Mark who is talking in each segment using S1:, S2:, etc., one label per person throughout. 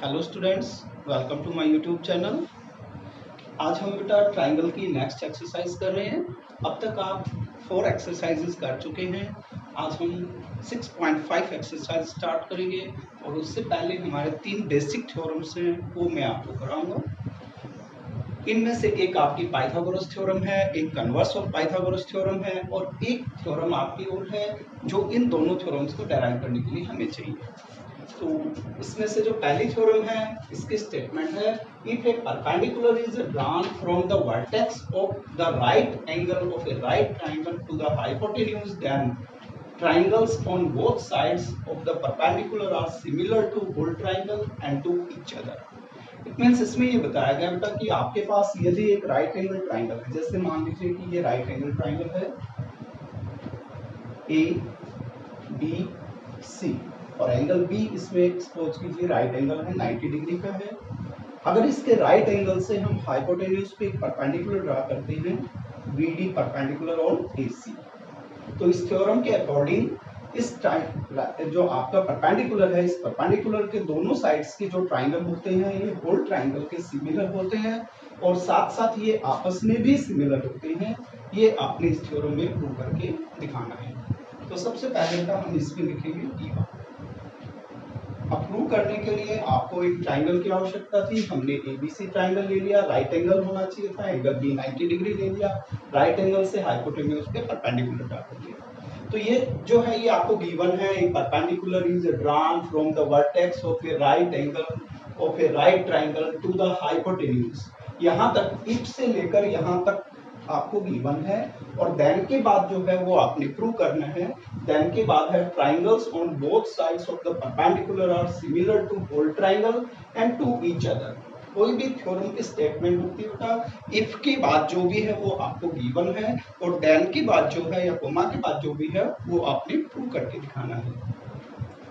S1: Hello students, welcome to my YouTube channel. आज हम बेटा ट्राइंगल की नेक्स्ट एक्सरसाइज कर रहे हैं। अब तक आप 4 एक्सरसाइजेस कर चुके हैं। आज हम 6.5 एक्सरसाइज स्टार्ट करेंगे और उससे पहले हमारे 3 बेसिक थ्योरम्स हैं, वो मैं आपको कराऊंगा। इनमें से एक आपकी पाइथागोरस थ्योरम है, एक कन्वर्स ऑफ पाइथागोरस थ्योरम है और एक थ्योरम आपकी और है जो इन दोनों थ्योरम्स को डेराइव करने के लिए हमें चाहिए। तो इसमें से जो पहली थ्योरम है, इसकी स्टेटमेंट है, if a perpendicular is drawn from the vertex of the right angle of a right triangle to the hypotenuse, then triangles on both sides of the perpendicular are similar to whole triangle and to each other. It means इसमें ये बताया गया बेटा कि आपके पास यदि एक right angle triangle है, जैसे मान लीजिए कि ये राइट एंगल ट्राइंगल है ए बी सी और एंगल बी इसमें सपोज कीजिए राइट एंगल है 90 डिग्री का है। अगर इसके राइट एंगल से हम हाइपोटेन्यूज पे एक परपेंडिकुलर ड्रा करते हैं बीडी परपेंडिकुलर ऑन एसी, तो इस थ्योरम के अकॉर्डिंग इस जो आपका परपेंडिकुलर है, इस परपेंडिकुलर के दोनों साइड्स के जो ट्राइंगल होते हैं ये होल ट्राइंगल के सिमिलर होते हैं और साथ साथ ये आपस में भी सिमिलर होते हैं। ये आपने इस थ्योरम में प्रूव करके दिखाना है। तो सबसे पहले का हम इसमें लिखेंगे डी1। अब प्रूव करने के लिए आपको एक ट्राइंगल की आवश्यकता थी। हमने एबीसी ट्राइंगल ले लिया, राइट एंगल होना चाहिए था, एंगल बी 90 डिग्री ले लिया, राइट एंगल से हाइपोटेन्यूज पे परपेंडिकुलर ड्रा कर लिया। तो ये जो है ये आपको गिवन है, एक perpendicular is drawn from the vertex of a right angle of a right triangle to the hypotenuse. यहाँ तक इफ से लेकर यहाँ तक आपको गिवन है और देन के बाद जो है वो आपने प्रूव करना है। देन के बाद है triangles on both sides of the perpendicular are similar to whole triangle and to each other. कोई भी थ्योरम की स्टेटमेंट होती है बेटा, इफ के बाद जो भी है वो आपको गिवन है और देन के बाद जो है या कोमा के बाद जो भी है वो आपने प्रूव करके दिखाना है।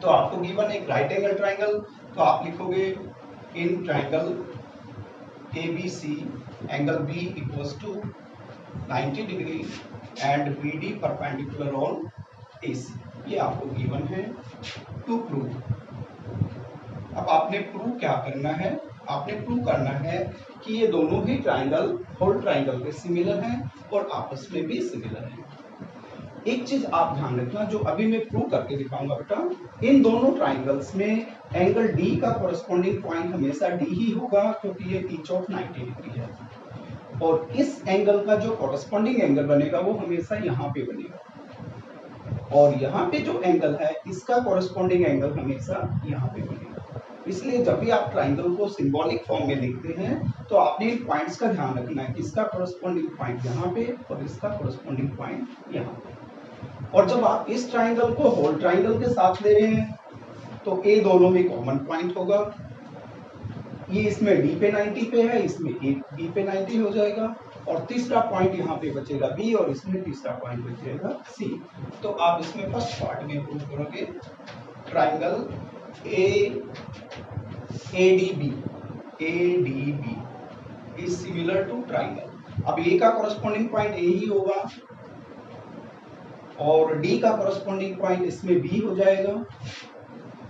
S1: तो आपको गिवन एक राइट एंगल ट्राइंगल, तो आप लिखोगे in triangle ABC angle B equals to 90 degree and BD perpendicular on AC। ये आपको गिवन है टू प्रूव। अब आपने प्रूव क्या करना है? आपने प्रूव करना है कि ये दोनों ही ट्राइंगल होल ट्राइंगल के सिमिलर हैं और आपस में भी सिमिलर हैं। एक चीज आप ध्यान रखना, जो अभी मैं प्रूव करके दिखाऊंगा बेटा, इन दोनों ट्राइंगल्स में एंगल D का कोरेस्पोंडिंग पॉइंट हमेशा D ही होगा क्योंकि ये ईच ऑफ 90 डिग्री है और इस एंगल का जो कोरेस्पोंडिंग एंगल बनेगा वो हमेशा यहाँ पे बनेगा और यहाँ पे जो एंगल है इसका कोरेस्पोंडिंग एंगल हमेशा यहाँ पे बनेगा। इसलिए जब भी आप ट्राइंगल को सिंबॉलिक फॉर्म में लिखते हैं तो आपने इन पॉइंट्स का ध्यान रखना है, इसका कोरेस्पोंडिंग पॉइंट यहाँ पे और इसका कोरेस्पोंडिंग पॉइंट यहाँ पे। और जब आप इस ट्राइंगल को होल ट्राइंगल के साथ ले रहे हैं तो ए दोनों में कॉमन पॉइंट होगा। ये इसमें D पे 90 पे है, इसमें B पे 90 हो जाएगा और तीसरा पॉइंट यहाँ पे बचेगा B और इसमें तीसरा पॉइंट बचेगा C। तो आप इसमें फर्स्ट पार्ट में प्रूव करोगे triangle ADB is similar to triangle. अब A का कोरेस्पोंडिंग पॉइंट A ही होगा और D का कोरेस्पोंडिंग पॉइंट इसमें B हो जाएगा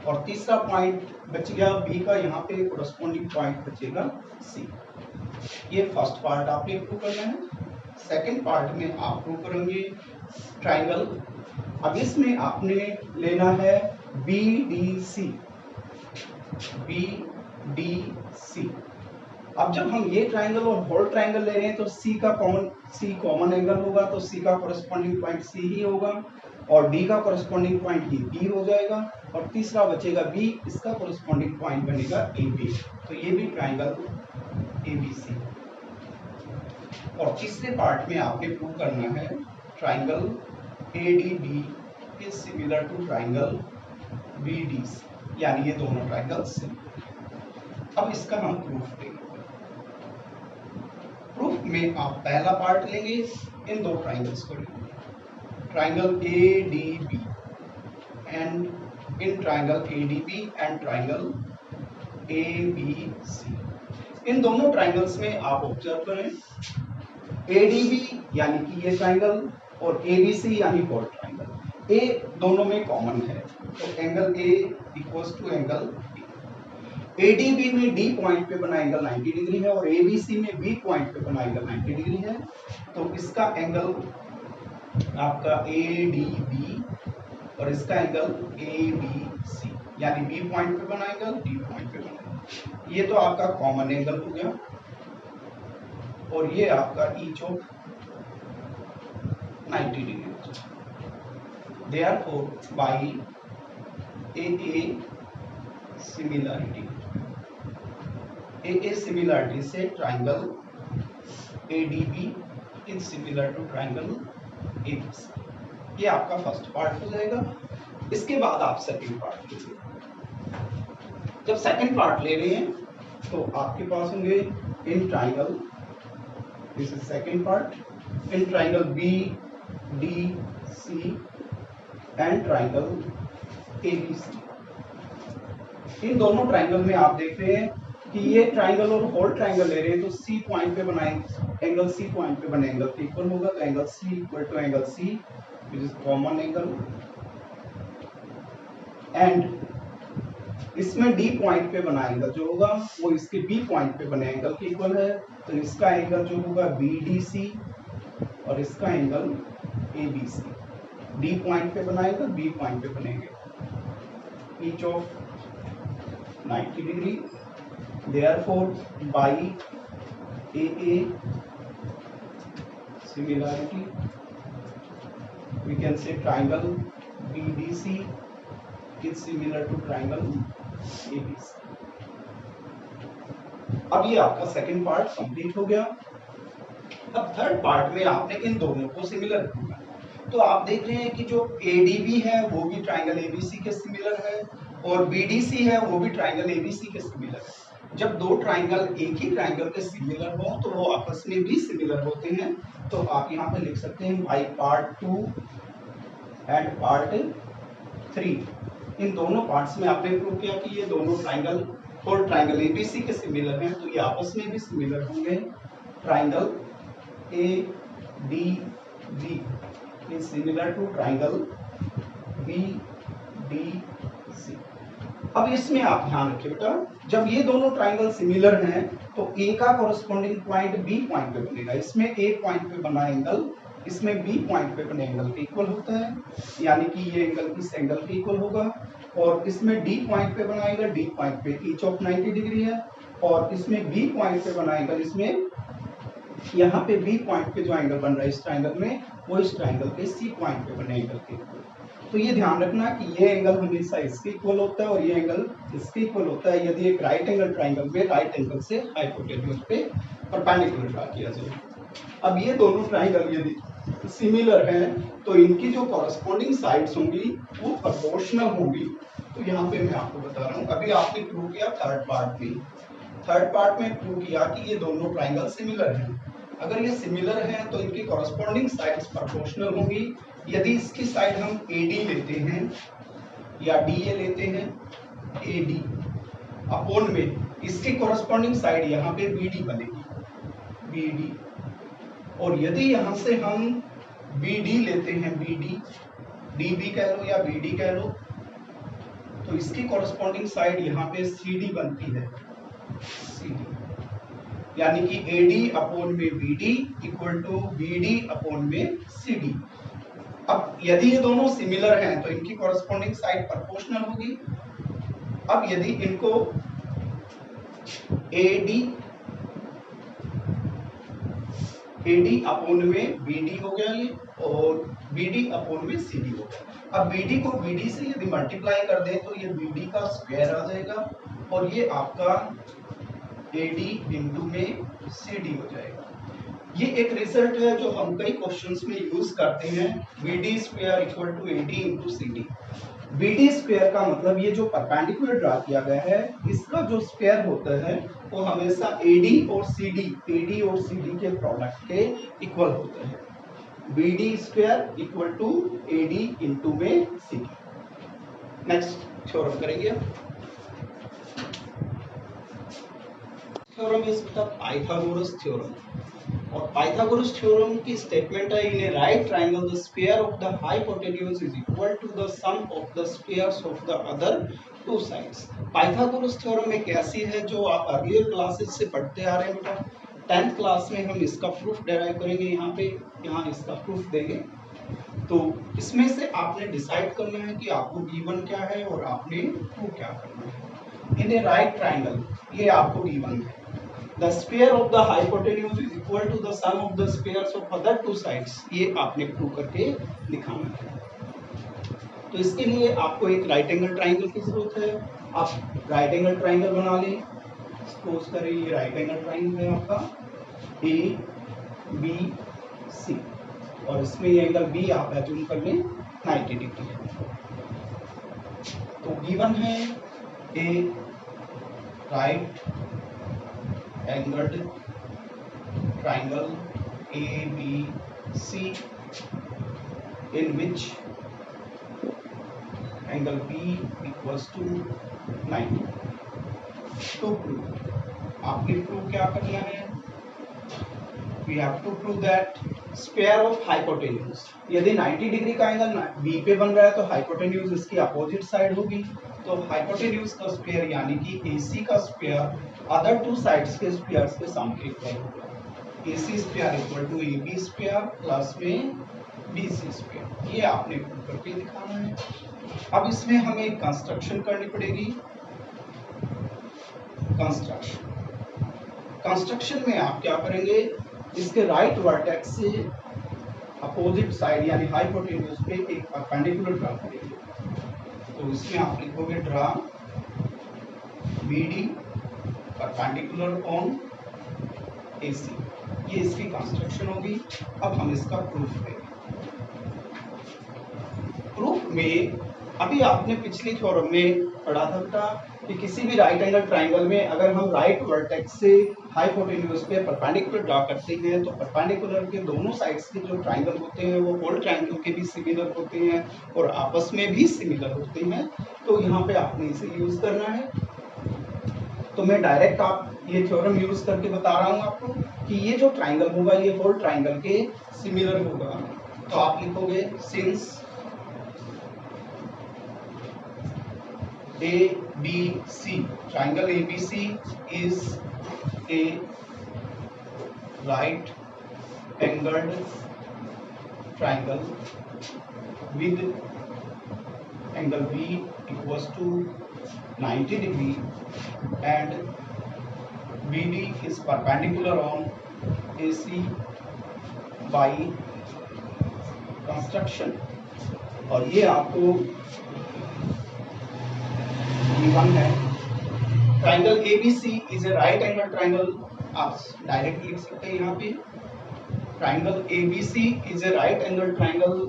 S1: और तीसरा पॉइंट बच गया B का, यहाँ पे कोरेस्पोंडिंग पॉइंट बचेगा C। ये फर्स्ट पार्ट आपने प्रूव करना है। सेकंड पार्ट में आप प्रूव करेंगे ट्राइंगल। अब इसमें आपने लेना है BDC। अब जब हम ये ट्राइंगल और होल ट्राइंगल ले रहे हैं तो C कॉमन एंगल होगा तो C का कोरेस्पोंडिंग पॉइंट C ही होगा और D का कोरेस्पोंडिंग पॉइंट ये B हो जाएगा और तीसरा बचेगा B, इसका कोरेस्पोंडिंग पॉइंट बनेगा AB। तो ये भी ट्राइंगल ABC। और तीसरे पार्ट में आपने प्रूव करना है triangle ADB is similar to triangle BDC, यानी ये दोनों ट्राइंगल सिमिलर। अब इसका हम प्रूफ देंगे। प्रूफ में आप पहला पार्ट लेंगे, इन दो ट्राइंगल्स को लेंगे, triangle ADB and in triangle ADB and triangle ABC। इन दोनों ट्राइंगल्स में आप ऑब्जर्व करें ADB यानी कि ये ट्राइंगल और ABC यानी होल ट्राइंगल, A दोनों में कॉमन है तो angle A equals to angle B। ADB में D पॉइंट पे बना एंगल 90 डिग्री है और ABC में B पॉइंट पे बना एंगल 90 डिग्री है, तो इसका एंगल आपका ADB और इसका एंगल ABC, यानी B पॉइंट पे बना एंगल D पॉइंट पे बना एंगल, ये तो आपका कॉमन एंगल हो गया। और ये आपका each of 90 degree. Therefore, by AA similarity से triangle ADB is similar to triangle ABC। ये आपका फर्स्ट पार्ट हो जाएगा। इसके बाद आप सेकंड पार्ट लीजिए। जब सेकंड पार्ट ले रहे हैं तो आपके पास होंगे in triangle, this is second part, in triangle BDC and triangle ABC। इन दोनों ट्राइंगल में आप देख रहे हैं कि ये ट्राइंगल और होल ट्राइंगल ले रहे हैं, तो C पॉइंट पे बनाएंगे एंगल, C पॉइंट पे बने एंगल के इक्वल होगा, तो angle C equal to angle C which is common angle. And इसमें D पॉइंट पे बना एंगल जो होगा वो इसके B पॉइंट पे बने एंगल के इक्वल है, तो इसका एंगल जो होगा BDC और इसका एंगल ABC। D पॉइंट पे बना एंगल B पॉइंट पे बनेंगे each of 90 degree. Therefore, by AA similarity, we can say triangle BDC is similar to triangle ABC। अब ये आपका सेकंड पार्ट कंप्लीट हो गया। अब थर्ड पार्ट में आपने इन दोनों को सिमिलर रखना है। तो आप देख रहे हैं कि जो ADB है वो भी ट्राइंगल ABC के सिमिलर है और BDC है वो भी ट्राइंगल ABC के सिमिलर है। जब दो ट्राइंगल एक ही ट्राइंगल के सिमिलर हो तो वो आपस में भी सिमिलर होते हैं। तो आप यहाँ पे लिख सकते हैं बाई पार्ट 2 एंड पार्ट 3। इन दोनों पार्ट्स में आपने प्रूव किया कि ये दोनों ट्राइंगल और ट्राइंगल ABC के सिमिलर हैं, तो ये आपस में भी सिमिलर होंगे। Triangle ADB is similar to triangle BDC। अब इसमें आप ध्यान रखिए बेटा, जब ये दोनों ट्राइंगल सिमिलर हैं तो A का कोरस्पॉन्डिंग पॉइंट B पॉइंट पे बनेगा। इसमें A पॉइंट पे बना एंगल इसमें B पॉइंट पे बने एंगल के इक्वल होता है, यानी कि ये एंगल इस एंगल के इक्वल होगा। और इसमें D पॉइंट पे बना एंगल D पॉइंट पे ईच ऑफ 90 डिग्री है, और इसमें B पॉइंट पे बना एंगल इसमें यहाँ पे B पॉइंट पे जो एंगल बन रहा है इस ट्राइंगल में वो इस ट्राइंगल के C पॉइंट पे बने एंगल के इक्वल। तो ये ध्यान रखना कि ये एंगल हमेशा इसके इक्वल होता है और ये एंगल इसके इक्वल होता है यदि एक राइट एंगल ट्राइंगल में राइट एंगल से हाइपोटेन्यूज पे परपेंडिकुलर ड्रा किया जाए। अब ये दोनों ट्राइंगल यदि सिमिलर हैं तो इनकी जो कॉरस्पॉन्डिंग साइड्स होंगी वो प्रोपोर्शनल होंगी। तो यहाँ पे मैं आपको बता रहा हूँ, अभी आपने प्रूव किया थर्ड पार्ट में प्रूव किया कि ये दोनों ट्राइंगल सिमिलर हैं। अगर ये सिमिलर हैं तो इनकी कॉरस्पॉन्डिंग साइड्स प्रोपोर्शनल होंगी। यदि इसकी साइड हम AD लेते हैं या DA लेते हैं, AD अपॉन में इसकी कॉरस्पॉन्डिंग साइड यहाँ पे BD बनेगी, BD। और यदि यहाँ से हम BD लेते हैं, BD DB कह लो या BD कह लो, तो इसकी कॉरस्पॉन्डिंग साइड यहाँ पे CD बनती है, CD। यानी कि AD अपॉन में BD equal to BD upon में CD। अब यदि ये दोनों सिमिलर हैं तो इनकी कॉरस्पॉन्डिंग साइड प्रोपोर्शनल होगी। अब यदि इनको AD अपॉन में BD हो गया ये, और BD अपॉन में CD हो गया। अब BD को BD से यदि मल्टीप्लाई कर दें तो ये BD का स्क्वायर आ जाएगा और ये आपका AD इंटू में CD हो जाएगा। ये एक रिजल्ट है जो हम कई क्वेश्चंस में यूज करते हैं, BD square equal to AD into CD। BD square का मतलब ये जो परपेंडिकुलर ड्रा किया गया है इसका जो स्क्वायर होता है वो हमेशा AD और CD के प्रोडक्ट के इक्वल होता है। BD square equal to AD into में CD। नेक्स्ट थ्योरम करेंगे। Theorem is the Pythagoras theorem, और पाइथागोरस थ्योरम की स्टेटमेंट है, in a right triangle the square of the hypotenuse is equal to the sum of the squares of the other two sides. Pythagoras theorem एक ऐसी है जो आप earlier classes से पढ़ते आ रहे हैं बेटा। 10th क्लास में हम इसका प्रूफ डेराइव करेंगे, यहाँ इसका प्रूफ देंगे। तो इसमें से आपने डिसाइड करना है कि आपको गिवन क्या है और आपने प्रूव क्या करना है। इन ए राइट ट्राइंगल, ये आपको गिवन है, the square of the hypotenuse is equal to the sum of the squares of other two sides, ये आपने प्रूव करके दिखाना है। तो इसके लिए आपको एक राइट एंगल ट्राइंगल की जरूरत है। आप राइट एंगल ट्राइंगल बना लें। सपोज करें ये राइट एंगल ट्राइंगल है आपका ए बी सी, और इसमें ये एंगल बी आप एज्यूम कर लें 90 डिग्री है। तो गिवन है a right angled triangle A B C in which angle B equals to 90. To prove, आपने प्रूव क्या करना है? We have to prove that square of hypotenuse, यदि 90 डिग्री का एंगल B पे बन रहा है तो हाइपोटेन्यूज इसकी अपोजिट साइड होगी। तो हाइपोटेन्यूज का स्क्वायर यानी कि AC का स्क्वायर अदर टू साइड्स के स्क्वायर्स के सम के इक्वल होगा। AC square equal to AB square plus में BC स्क्वायर, ये आपने प्रूव करके दिखाना है। अब इसमें हमें कंस्ट्रक्शन करनी पड़ेगी। कंस्ट्रक्शन में आप क्या करेंगे, इसके राइट वर्टेक्स से अपोजिट साइड यानी हाइपोटेन्यूज पे एक परपेंडिकुलर ड्रा करेंगे। तो इसमें आप लिखोगे draw BD perpendicular on AC, ये इसकी कंस्ट्रक्शन होगी। अब हम इसका प्रूफ देंगे। प्रूफ में अभी आपने पिछली थ्योरम में पढ़ा था बेटा कि किसी भी राइट एंगल ट्राइंगल में अगर हम राइट वर्टेक्स से हाइपोटेन्यूज पे परपेंडिकुलर ड्रा करते हैं तो परपेंडिकुलर के दोनों साइड्स के जो ट्राइंगल होते हैं वो होल ट्राइंगल के भी सिमिलर होते हैं और आपस में भी सिमिलर होते हैं। तो यहाँ पे आपने इसे यूज करना है। तो मैं डायरेक्ट आप ये थ्योरम यूज करके बता रहा हूँ आपको कि ये जो ट्राइंगल होगा ये होल ट्राइंगल के सिमिलर होगा। तो आप लिखोगे since ABC, triangle ABC is a right angled triangle with angle B equals to 90 degree and BD is perpendicular on AC by construction। और ये आपको गिवन है। Triangle ABC is a right angle triangle, आप direct लिख सकते हैं यहाँ पे triangle ABC is a right angle triangle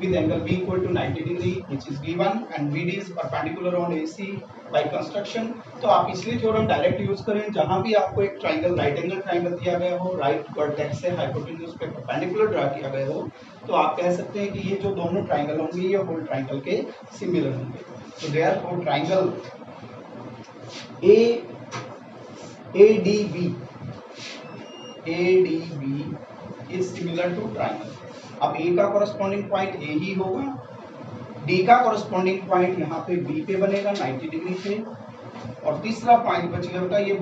S1: with angle B equal to 90 degree which is given and BD is perpendicular on AC by construction। तो आप इसलिए theorem direct use करें जहां भी आपको एक ट्राइंगल राइट एंगल ट्राइंगल दिया गया हो, राइट वर्टेक्स से हाइपोटेन्यूज पे परपेंडिकुलर ड्रा किया गया हो, तो आप कह सकते हैं कि ये जो दोनों ट्राइंगल होंगे ये होल ट्राइंगल के सिमिलर होंगे। तो therefore triangle ADB is similar to triangle। अब A का कॉरेस्पॉन्डिंग पॉइंट A ही होगा, D का कॉरेस्पॉन्डिंग पॉइंट यहाँ पे B पे बनेगा 90 डिग्री पे, और तीसरा पॉइंट बचेगा बेटा ये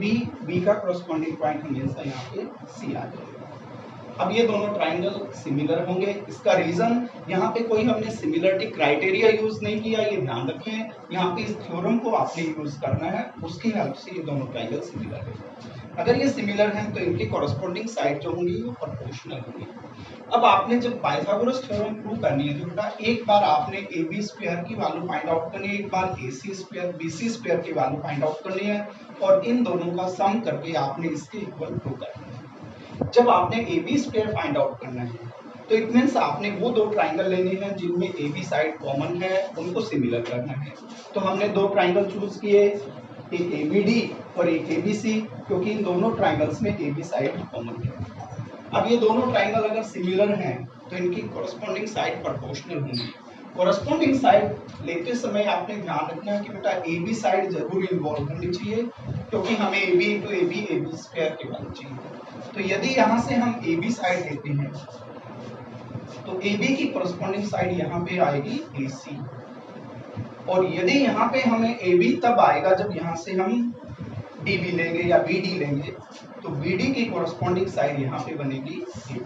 S1: B का कॉरेस्पॉन्डिंग पॉइंट हमेशा यहाँ पे C आ जाएगा। अब ये दोनों ट्राइंगल सिमिलर होंगे। इसका रीजन यहाँ पे कोई हमने सिमिलरिटी क्राइटेरिया यूज नहीं किया, ये ध्यान रखें। यहाँ पे इस थ्योरम को आपने यूज करना है, उसकी हेल्प से ये दोनों ट्राइंगल सिमिलर है। अगर ये सिमिलर हैं तो इनकी कॉरेस्पॉन्डिंग साइड जो होंगी वो प्रोपोर्शनल होंगी। अब आपने जब पाइथागोरस थ्योरम प्रूव करनी है तो बेटा एक बार आपने AB स्क्वायर की वैल्यू फाइंड आउट करनी है, एक बार AC स्क्वायर BC स्क्वायर की वैल्यू फाइंड आउट करनी है, और इन दोनों का सम करके आपने इसके इक्वल प्रूव करना है। जब आपने AB स्क्वायर फाइंड आउट करना है तो इट मींस आपने वो दो ट्राइंगल लेने हैं जिनमें AB साइड कॉमन है, उनको सिमिलर करना है। तो हमने दो ट्राइंगल चूज किए, एक ABD और एक ABC, क्योंकि इन दोनों ट्राइंगल्स में AB साइड कॉमन है। अब ये दोनों ट्राइंगल अगर सिमिलर हैं तो इनकी कॉरेस्पॉन्डिंग साइड प्रोपोर्शनल होंगी। कॉरेस्पॉन्डिंग साइड लेते समय आपने ध्यान रखना है कि बेटा AB साइड जरूर इन्वॉल्व होनी चाहिए, क्योंकि हमें AB into AB स्क्वायर की वैल्यू चाहिए। तो यदि यहाँ से हम AB साइड लेते हैं तो AB की कॉरेस्पॉन्डिंग साइड यहाँ पे आएगी AC, और यदि यहाँ पे हमें ए बी तब आएगा जब यहाँ से हम डी बी लेंगे या बी डी लेंगे, तो बी डी की कोरस्पॉन्डिंग साइड यहाँ पे बनेगी ए बी।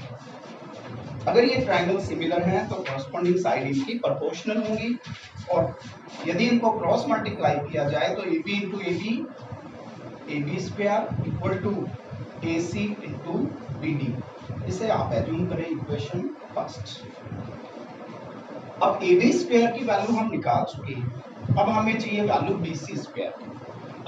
S1: अगर ये ट्राइंगल सिमिलर हैं तो कॉरस्पॉन्डिंग साइड इनकी प्रोपोर्शनल होंगी, और यदि इनको क्रॉस मल्टीप्लाई किया जाए तो A B into A B square equal to A C into B D. इसे आप एज्यूम करें इक्वेशन फर्स्ट। अब ए बी स्क्वायर की वैल्यू हम निकाल चुके हैं, अब हमें चाहिए वैल्यू बी सी स्क्वायर।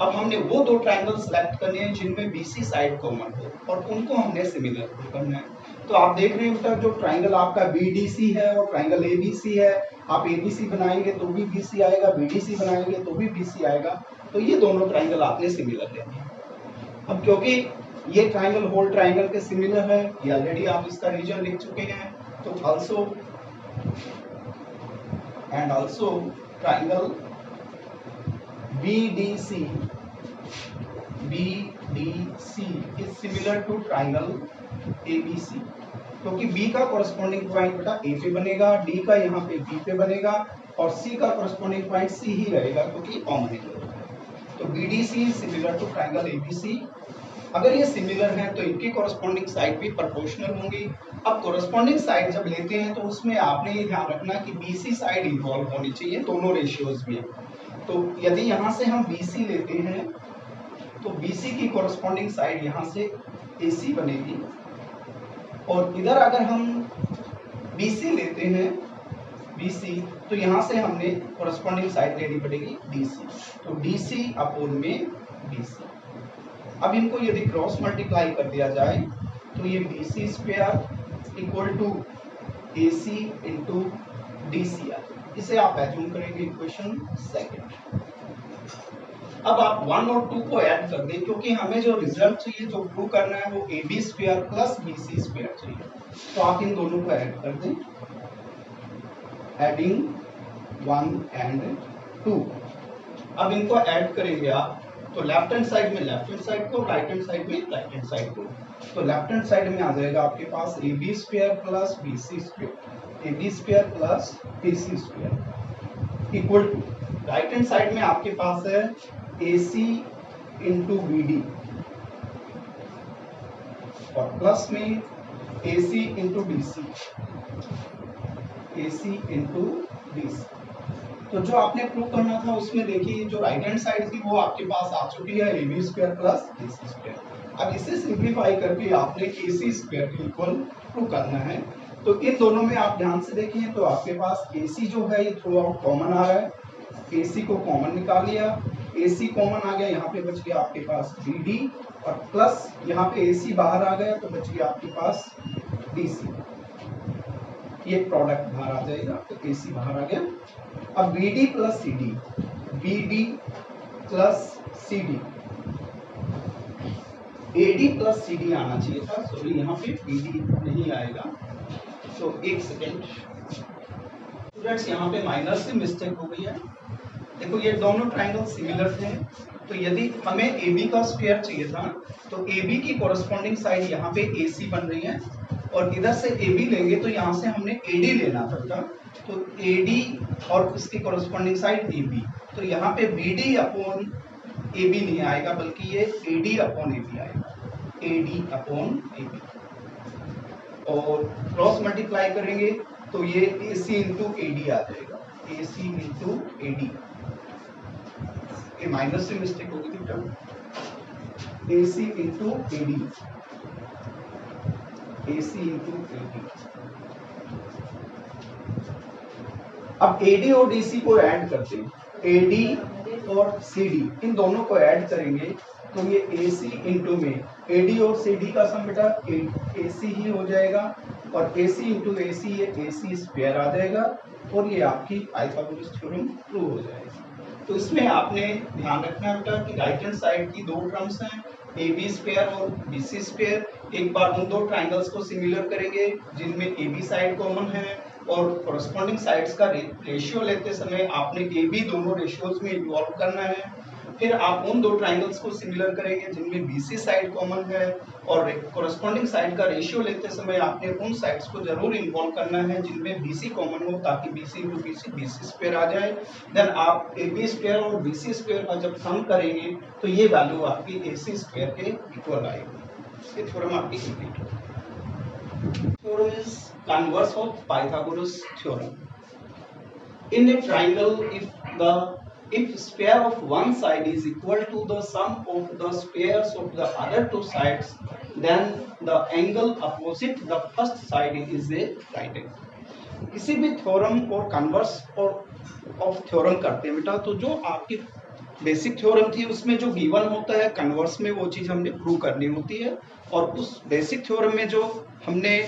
S1: अब हमने वो दो ट्राइंगल सेलेक्ट करने हैं जिनमें बी सी साइड कॉमन हो और उनको हमने सिमिलर करना है। तो आप देख रहे हैं जो ट्राइंगल आपका BDC है और ट्राइंगल ABC है, आप ABC बनाएंगे तो भी BC आएगा, BDC बनाएंगे तो भी BC आएगा। तो ये दोनों ट्राइंगल आपने सिमिलर लेने हैं। अब क्योंकि ये ट्राइंगल होल ट्राइंगल के सिमिलर है, ये ऑलरेडी आप इसका रीजन लिख चुके हैं, तो also and also triangle BDC is similar to triangle ABC, क्योंकि B का कोरस्पॉन्डिंग पॉइंट बेटा A पे बनेगा, D का यहाँ पे B पे बनेगा और C का कोरस्पॉन्डिंग पॉइंट C ही रहेगा क्योंकि कॉमन है। तो BDC similar to triangle ABC। अगर ये सिमिलर हैं तो इनकी कोरस्पॉन्डिंग साइड भी प्रोपोर्शनल होंगी। अब कोरस्पॉन्डिंग साइड जब लेते हैं तो उसमें आपने ये ध्यान रखना कि BC साइड इन्वॉल्व होनी चाहिए दोनों रेशियोज में। तो यदि यहाँ से हम BC लेते हैं तो BC की कोरस्पॉन्डिंग साइड यहाँ से AC बनेगी, और इधर अगर हम BC लेते हैं BC तो यहाँ से हमने कोरस्पॉन्डिंग साइड लेनी पड़ेगी DC, तो DC अपोन में BC। अब इनको यदि क्रॉस मल्टीप्लाई कर दिया जाए तो ये BC square equal to AC into DC है। इसे आप एज्यूम करेंगे इक्वेशन सेकंड। अब आप 1 और 2 को ऐड कर दें, क्योंकि हमें जो रिजल्ट चाहिए, जो प्रूव करना है, वो AB square plus BC square चाहिए। तो आप इन दोनों को ऐड कर दें, एडिंग 1 एंड 2। अब इनको ऐड करेंगे आप तो लेफ्ट हैंड साइड में लेफ्ट हैंड साइड को, राइट हैंड साइड में राइट हैंड साइड को। तो लेफ्ट हैंड साइड में आ जाएगा आपके पास AB square plus BC square, AB square plus BC square equal to right hand side में आपके पास है AC इंटू BD और प्लस में AC into DC, AC into DC। तो जो आपने प्रूव करना था उसमें देखिए जो राइट हैंड साइड थी वो आपके पास आ चुकी है AB square plus AC square. अब इसे सिंप्लीफाई करके आपने AC स्क्वायर के इक्वल प्रूव करना है। तो इन दोनों में आप ध्यान से देखें तो आपके पास AC जो है ये थ्रू आउट कॉमन आ रहा है, AC को कॉमन निकाल लिया, AC कॉमन आ गया, यहाँ पे बच गया आपके पास BD और प्लस यहाँ पे AC बाहर आ गया तो बच गया आपके पास DC। ये प्रोडक्ट बाहर आ जाएगा तो AC बाहर आ गया। अब BD plus CD, BD plus CD, AD plus CD आना चाहिए था, सॉरी यहाँ पे BD नहीं आएगा। तो एक सेकेंड स्टूडेंट्स, यहाँ पे माइनर से मिस्टेक हो गई है। देखो ये दोनों ट्राइंगल सिमिलर थे, तो यदि हमें AB का स्क्वायर चाहिए था तो AB की कोरस्पॉन्डिंग साइड यहाँ पे AC बन रही है, और इधर से AB लेंगे तो यहाँ से हमने AD लेना पड़ता, तो AD और इसकी कोरस्पॉन्डिंग साइड AB। तो यहाँ पे BD अपॉन AB नहीं आएगा बल्कि ये AD अपॉन AB आएगा, AD अपॉन AB। और क्रॉस मल्टीप्लाई करेंगे तो ये AC इंटू AD आ जाएगा, AC इंटू AD। ये माइनस से मिस्टेक होगी थी बेटा, AC into AD, AC into AD। अब AD और DC को ऐड करते हैं, AD और CD इन दोनों को ऐड करेंगे तो ये AC इंटू में AD और CD का सम बेटा AC ही हो जाएगा, और AC इंटू AC ये AC स्क्वायर आ जाएगा, और ये आपकी पाइथागोरस थ्योरम प्रूव हो जाएगी। तो इसमें आपने ध्यान रखना है बेटा कि राइट हैंड साइड की दो टर्म्स हैं AB स्क्वायर और BC स्क्वायर। एक बार उन दो ट्राइंगल्स को सिमिलर करेंगे जिनमें AB साइड कॉमन है, और कोरस्पॉन्डिंग साइड्स का रेशियो लेते समय आपने AB दोनों रेशियोज में इन्वॉल्व करना है। फिर आप उन दो ट्राइंगल्स को सिमिलर करेंगे जिनमें BC साइड कॉमन है, और कोरस्पॉन्डिंग साइड का रेशियो लेते समय आपने उन साइड्स को जरूर इन्वॉल्व करना है जिनमें BC कॉमन हो, ताकि BC into BC BC square आ जाए। देन आप AB स्क्वायर और BC स्क्वायर का जब सम करेंगे तो ये वैल्यू आपकी AC स्क्वायर के इक्वल आएगी। ये थ्योरम आपकी कंप्लीट हो। Theorem is converse of Pythagoras theorem. In a triangle, if square of one side is equal to the sum of the squares of the other two sides, then the angle opposite the first side is a right angle. किसी भी theorem और converse और of theorem करते हैं बेटा, तो जो आपकी बेसिक थ्योरम थी उसमें जो गिवन होता है, कन्वर्स में वो चीज हमने प्रूव करनी होती है, और उस बेसिक थ्योरम में जो हमने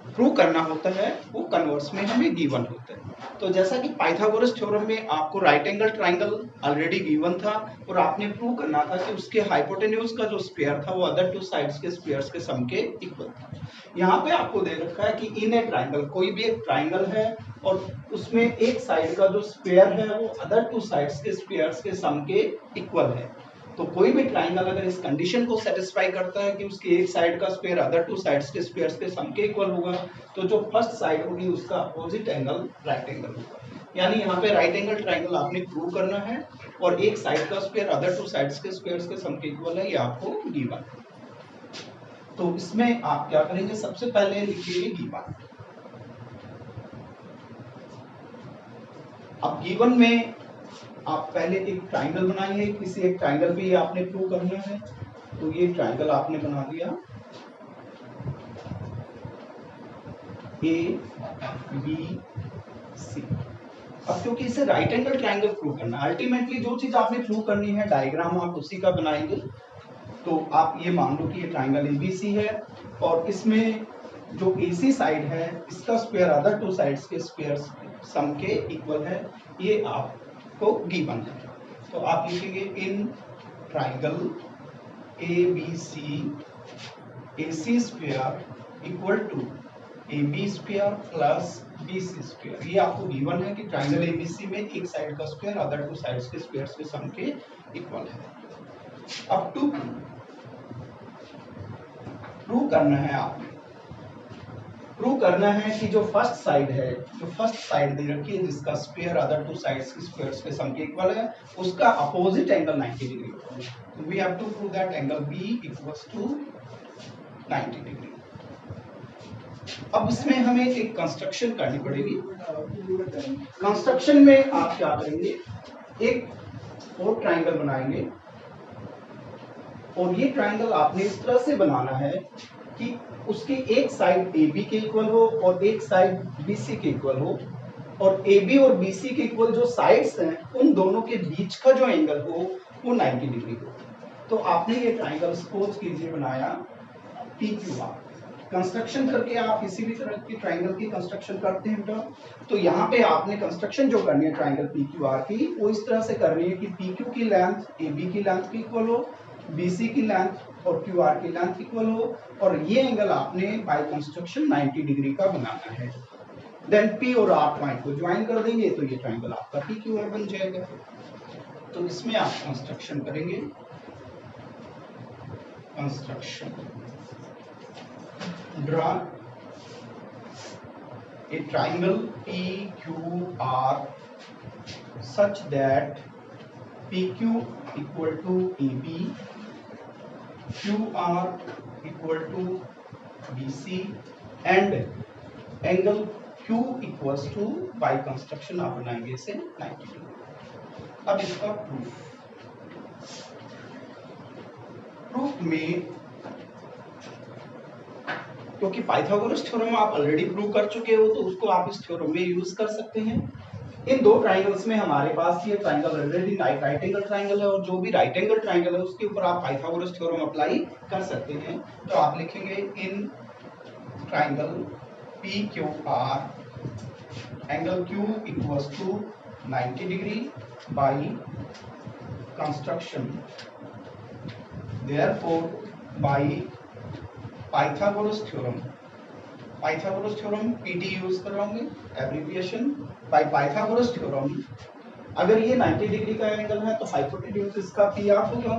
S1: प्रूव करना होता है वो कन्वर्स में हमें गिवन होता है। तो जैसा कि पाइथागोरस थ्योरम में आपको right angle triangle already given था, और आपने प्रूव करना था कि उसके हाइपोटेन्यूज का जो स्क्वायर था वो अदर टू साइड्स के स्क्वायर्स के सम के इक्वल था। यहाँ पे आपको दे रखा है कि इन ए ट्राइंगल, कोई भी एक ट्राइंगल है और उसमें एक साइड का जो स्क्वायर है वो अदर टू साइड्स के स्क्वायर्स के सम के इक्वल है। तो कोई भी ट्राइंगल अगर इस कंडीशन को सेटिस्फाई करता है कि उसकी एक साइड का स्क्वायर अदर टू साइड्स के स्क्वायर्स के सम के इक्वल होगा, तो जो फर्स्ट साइड होगी उसका अपोजिट एंगल राइट एंगल होगा। यानी यहाँ पे राइट एंगल ट्राइंगल आपने प्रूव करना है, और एक साइड का स्क्वायर अदर टू साइड्स के स्क्वायर्स के सम के इक्वल है, ये आपको गिवन है। तो इसमें आप क्या करेंगे, सबसे पहले लिखिए गिवन। अब गिवन में आप पहले एक ट्राइंगल बनाइए, किसी एक ट्राइंगल पे ये आपने प्रूव करना है। तो ये ट्राइंगल आपने बना दिया ABC। अब क्योंकि इसे राइट एंगल ट्राइंगल प्रूव करना है, अल्टीमेटली जो चीज आपने प्रूव करनी है डायग्राम आप उसी का बनाएंगे। तो आप ये मान लो कि ये ट्राइंगल ABC है, और इसमें जो AC साइड है इसका स्क्वायर अदर टू साइड्स के स्क्वायर्स सम के इक्वल है, ये आपको गिवन है। तो आप लिखेंगे in triangle ABC AC square equal to AB square plus BC square. ये आपको गिवन है कि ट्राइंगल ABC में एक साइड का स्क्वायर अदर टू साइड्स के स्क्वायर्स के सम के इक्वल है। अब टू प्रूव करना है, आपने प्रूव करना है कि जो फर्स्ट साइड है, जो फर्स्ट साइड दे रखी है जिसका स्क्वायर अदर टू साइड्स के स्क्वायर्स के सम के इक्वल है, उसका अपोजिट एंगल 90 डिग्री होगा। तो we have to prove that angle B equals to 90 degree. अब इसमें हमें एक कंस्ट्रक्शन करनी पड़ेगी। कंस्ट्रक्शन में आप क्या करेंगे, एक और ट्राइंगल बनाएंगे, और ये ट्राइंगल आपने इस तरह से बनाना है कि उसकी एक साइड AB के इक्वल हो और एक साइड BC के इक्वल हो, और AB और BC के इक्वल जो साइड्स हैं उन दोनों के बीच का जो एंगल हो वो 90 डिग्री हो। तो आपने ये ट्राइंगल सपोज कीजिए बनाया PQR। कंस्ट्रक्शन करके आप किसी भी तरह की ट्राइंगल की कंस्ट्रक्शन करते हैं तो यहाँ पे आपने कंस्ट्रक्शन जो करनी है ट्राइंगल PQR की, वो इस तरह से करनी है कि PQ की लेंथ AB की लेंथ के इक्वल हो, BC की लेंथ और QR की लेंथ इक्वल हो, और ये एंगल आपने बाय कंस्ट्रक्शन 90 डिग्री का बनाना है। देन P और R पॉइंट को ज्वाइन कर देंगे तो ये ट्राइंगल आपका PQR बन जाएगा। तो इसमें आप कंस्ट्रक्शन करेंगे, construction draw a triangle PQR such that PQ equal to AB, QR equal to BC and angle Q equals to by construction आप बनाएंगे इसे 90 डिग्री। अब इसका प्रूफ में, क्योंकि पाइथागोरस थ्योरम आप ऑलरेडी प्रूव कर चुके हो तो उसको आप इस थ्योरम में यूज कर सकते हैं। इन दो ट्राइंगल्स में हमारे पास ये triangle already right angle triangle है, और जो भी राइट एंगल ट्राइंगल है उसके ऊपर आप पाइथागोरस थ्योरम अप्लाई कर सकते हैं। तो आप लिखेंगे in triangle PQR angle Q equals to 90 degree by construction, therefore by Pythagoras theorem. Pythagoras theorem PD use कर रहा हूँ, एब्रिविएशन बाय पाइथागोरस थ्योरम अगर ये 90 डिग्री का एंगल है तो हाइपोटेन्यूज इसका पी आर होगा,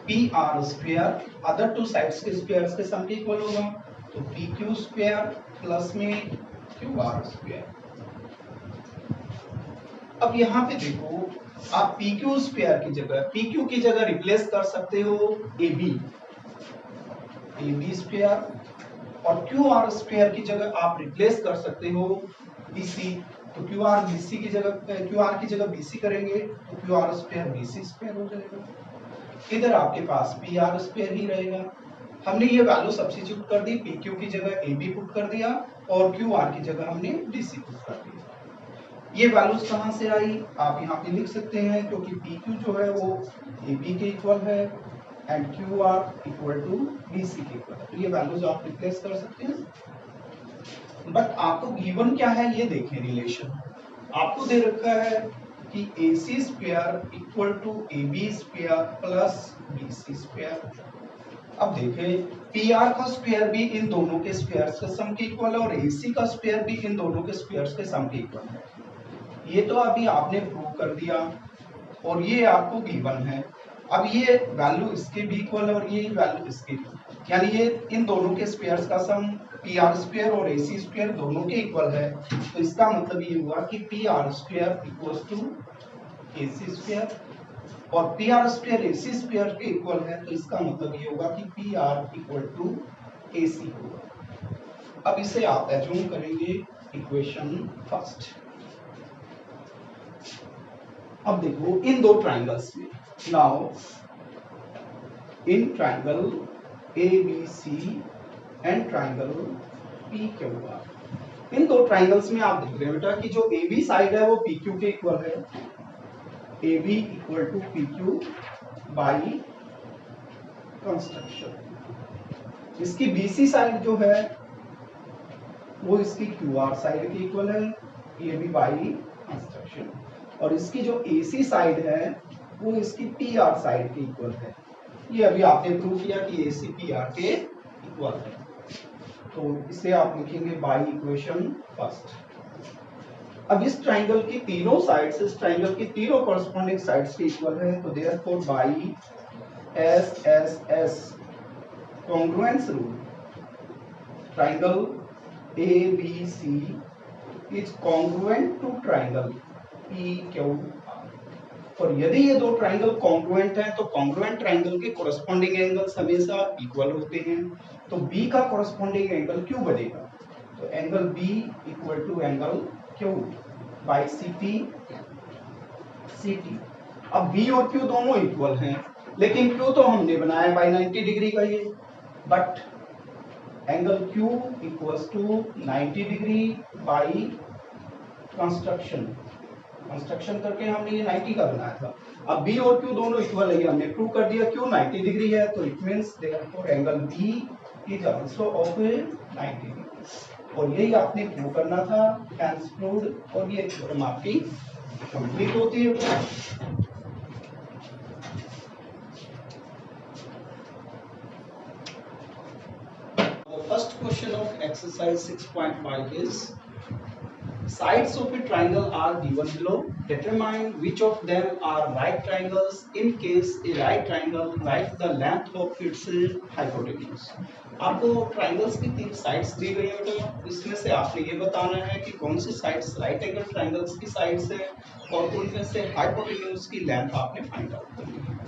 S1: P R square other two sides के स्क्वायर्स के सम के इक्वल होगा, तो पी क्यू स्क्वायर प्लस में क्यू आर स्क्वायर। अब यहाँ पे देखो, आप पी क्यू स्क्वायर की जगह पी क्यू की जगह रिप्लेस कर सकते हो ए बी स्क्वायर, और क्यू आर स्क्वायर की जगह आप रिप्लेस कर सकते हो बी सी। तो क्यू आर बी सी की जगह क्यू आर की जगह बी सी करेंगे तो Q R square B C square हो जाएगा। इधर आपके पास पी आर स्क्वायर ही रहेगा। हमने ये वैल्यू सब्स्टिट्यूट कर दी, पी क्यू की जगह ए बी पुट कर दिया और क्यू आर की जगह हमने डी सी पुट कर दिया। ये वैल्यूज कहाँ से आई आप यहाँ पे लिख सकते हैं, क्योंकि पी क्यू जो है वो ए बी के इक्वल है and Q R equal to B C के इक्वल है, तो ये वैल्यूज आप रिप्लेस कर सकते हैं। बट आपको गिवन क्या है ये देखें, रिलेशन आपको दे रखा है कि A C square equal to A B square plus B C square. अब देखें, पी आर का स्क्वायर भी इन दोनों के स्क्वायर्स के सम के इक्वल है और ए सी का स्क्वायर भी इन दोनों के स्क्वायर्स के सम के इक्वल है। ये तो अभी आपने प्रूव कर दिया और ये आपको गिवन है। अब ये वैल्यू इसके भी इक्वल है और ये वैल्यू इसके भी, यानी ये इन दोनों के स्क्वायर्स का सम पी आर स्क्वायर और ए सी स्क्वायर दोनों के इक्वल है। तो इसका मतलब ये हुआ कि P R square equals to A C square, और P R square A C square के इक्वल है, तो इसका मतलब ये होगा कि P R equal to A C होगा। अब इसे आप एज्यूम करेंगे इक्वेशन फर्स्ट। अब देखो इन दो ट्राइंगल्स में, now in triangle A B C and triangle P Q R, इन दो ट्राइंगल्स में आप देख रहे हैं बेटा कि जो ए बी साइड है वो पी क्यू के इक्वल है, A B equal to P Q by construction. इसकी बी सी साइड जो है वो इसकी क्यू आर साइड के इक्वल है, ये भी बाई कंस्ट्रक्शन, और इसकी जो ए सी साइड है वो इसकी पी आर साइड के इक्वल है। ये अभी आपने प्रूव किया कि ए सी पी आर के इक्वल है, तो इसे आप लिखेंगे बाई इक्वेशन फर्स्ट। अब इस ट्राइंगल की तीनों साइड्स, इस ट्राइंगल की तीनों कॉरस्पॉन्डिंग साइड्स के इक्वल है, तो therefore by S S S congruence rule, triangle A B C is congruent to triangle P Q R. और यदि ये दो ट्राइंगल कॉन्ग्रुएंट हैं तो कॉन्ग्रुएंट ट्राइंगल के कॉरस्पॉन्डिंग एंगल्स हमेशा इक्वल होते हैं, तो बी का कॉरस्पॉन्डिंग एंगल क्यू बनेगा, तो angle B equal to angle Q by C T. अब बी और क्यू दोनों इक्वल हैं, लेकिन क्यू तो हमने बनाया बाई 90 डिग्री का ये, but angle Q equals to 90 degree by construction करके हमने ये 90 का बनाया था। अब बी और क्यू दोनों इक्वल है, हमने प्रूव कर दिया, क्यू 90 डिग्री है, तो it means therefore angle B is also of 90 degree, और यही आपने प्रूव करना था, हेंस प्रूव्ड, और ये थ्योरम आपकी कंप्लीट होती है। The first question of exercise 6.5 is sides of a triangle are given below. Determine which of them are right triangles. In case a right triangle, write the length of its hypotenuse. आपको triangles की तीन sides दी गई है बेटा, इसमें से आपने ये बताना है कि कौन सी साइड्स राइट एंगल ट्राइंगल्स की साइड्स है और उनमें से हाइपोटेन्यूज की लेंथ आपने फाइंड आउट करनी है।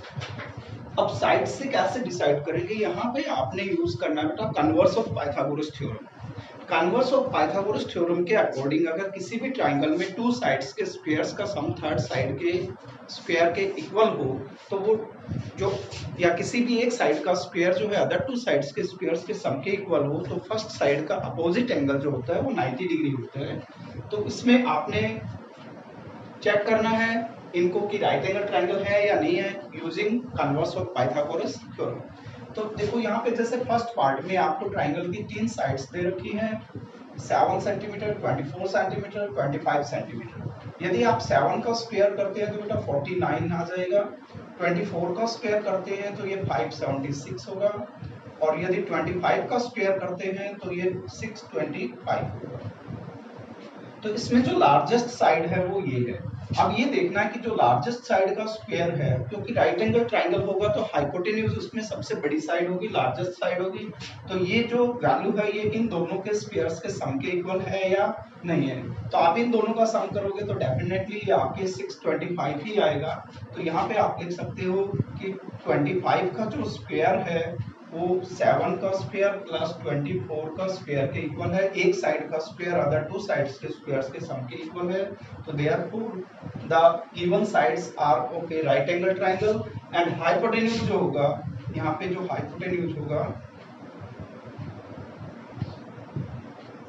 S1: अब साइड से कैसे डिसाइड करेंगे, यहाँ पे आपने यूज करना है बेटा converse of Pythagoras theorem. Converse of Pythagoras theorem के अकॉर्डिंग अगर किसी भी ट्राइंगल में टू साइड्स के स्क्वायर्स का सम थर्ड साइड के स्क्वायर के इक्वल हो, तो वो जो या किसी भी एक साइड का स्क्वायर जो है अदर टू साइड्स के स्क्वायर्स के सम के इक्वल हो, तो फर्स्ट साइड का अपोजिट एंगल जो होता है वो 90 डिग्री होता है। तो इसमें आपने चेक करना है इनको कि राइट एंगल ट्राइंगल है या नहीं है using converse of Pythagoras theorem. तो देखो यहाँ पे जैसे फर्स्ट पार्ट में आपको ट्राइंगल की तीन साइड्स दे रखी हैं, 7 सेंटीमीटर, 24 सेंटीमीटर, 25 सेंटीमीटर। यदि आप 7 का स्क्वायर करते हैं तो बेटा 49 आ जाएगा, 24 का स्क्वायर करते हैं तो ये 576 होगा, और यदि 25 का स्क्वायर करते हैं तो ये 625 होगा। तो इसमें जो लार्जेस्ट साइड है वो ये है। अब ये देखना है कि जो लार्जेस्ट साइड का स्क्वायर है, क्योंकि राइट एंगल ट्राइंगल होगा तो हाइपोटेन्यूज उसमें सबसे बड़ी साइड होगी, लार्जेस्ट साइड होगी। तो ये जो वैल्यू है ये इन दोनों के स्क्वायर्स के सम के इक्वल है या नहीं है। तो आप इन दोनों का सम करोगे तो डेफिनेटली ये आपके 625 ही आएगा। तो यहाँ पे आप लिख सकते हो कि 25 का जो स्क्वायर है वो 7 का स्क्वायर प्लस 24 का स्क्वायर के इक्वल है। एक साइड का स्क्वायर अदर टू साइड्स के स्क्वायर्स के सम के इक्वल है। तो therefore the given sides are okay right angle triangle. And hypotenuse जो होगा, यहाँ पे जो हाइपोटेन्यूज होगा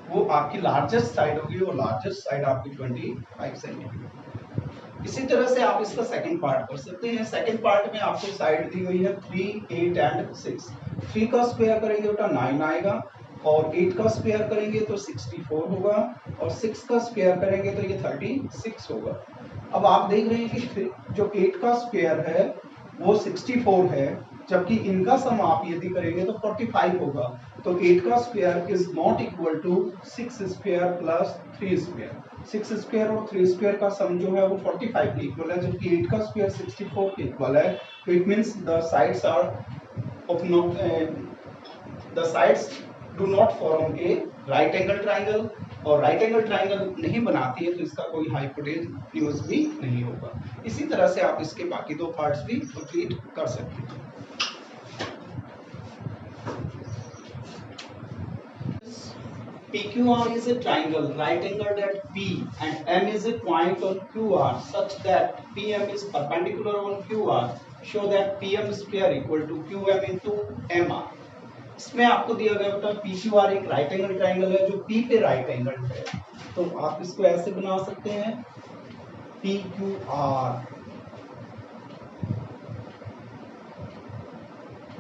S1: वो आपकी लार्जेस्ट साइड होगी, और लार्जेस्ट साइड आपकी 25 सेंटीमीटर। इसी तरह से आप इसका सेकंड पार्ट कर सकते हैं। सेकंड पार्ट में आपको साइड दी हुई है 3, 8 एंड 6। 3 का स्क्वायर करेंगे तो 9 आएगा, और 8 का स्क्वायर करेंगे तो 64 होगा, और 6 का स्क्वायर करेंगे तो ये 36 होगा। अब आप देख रहे हैं कि जो 8 का स्क्वायर है वो 64 है, जबकि इनका सम आप यदि करेंगे तो 45 होगा। तो 8 का square is not equal to 6 square plus 3 square. 6 square और 3 स्क्वायर का सम जो है वो 45 के इक्वल है, जबकि 8 का स्क्वायर 64 के इक्वल है। तो it means the sides are of not the sides do not form a right angle triangle, और राइट एंगल ट्राइंगल नहीं बनाती है तो इसका कोई हाइपोटेन्यूज भी नहीं होगा। इसी तरह से आप इसके बाकी दो पार्ट्स भी कंप्लीट कर सकते हैं। PQR is a triangle right angled at P and M is a point on QR such that PM is perpendicular on QR. Show that PM square equal to QM into MR. इसमें आपको दिया गया बेटा PQR एक right angle triangle है जो P पे right angle है। तो आप इसको ऐसे बना सकते हैं PQR।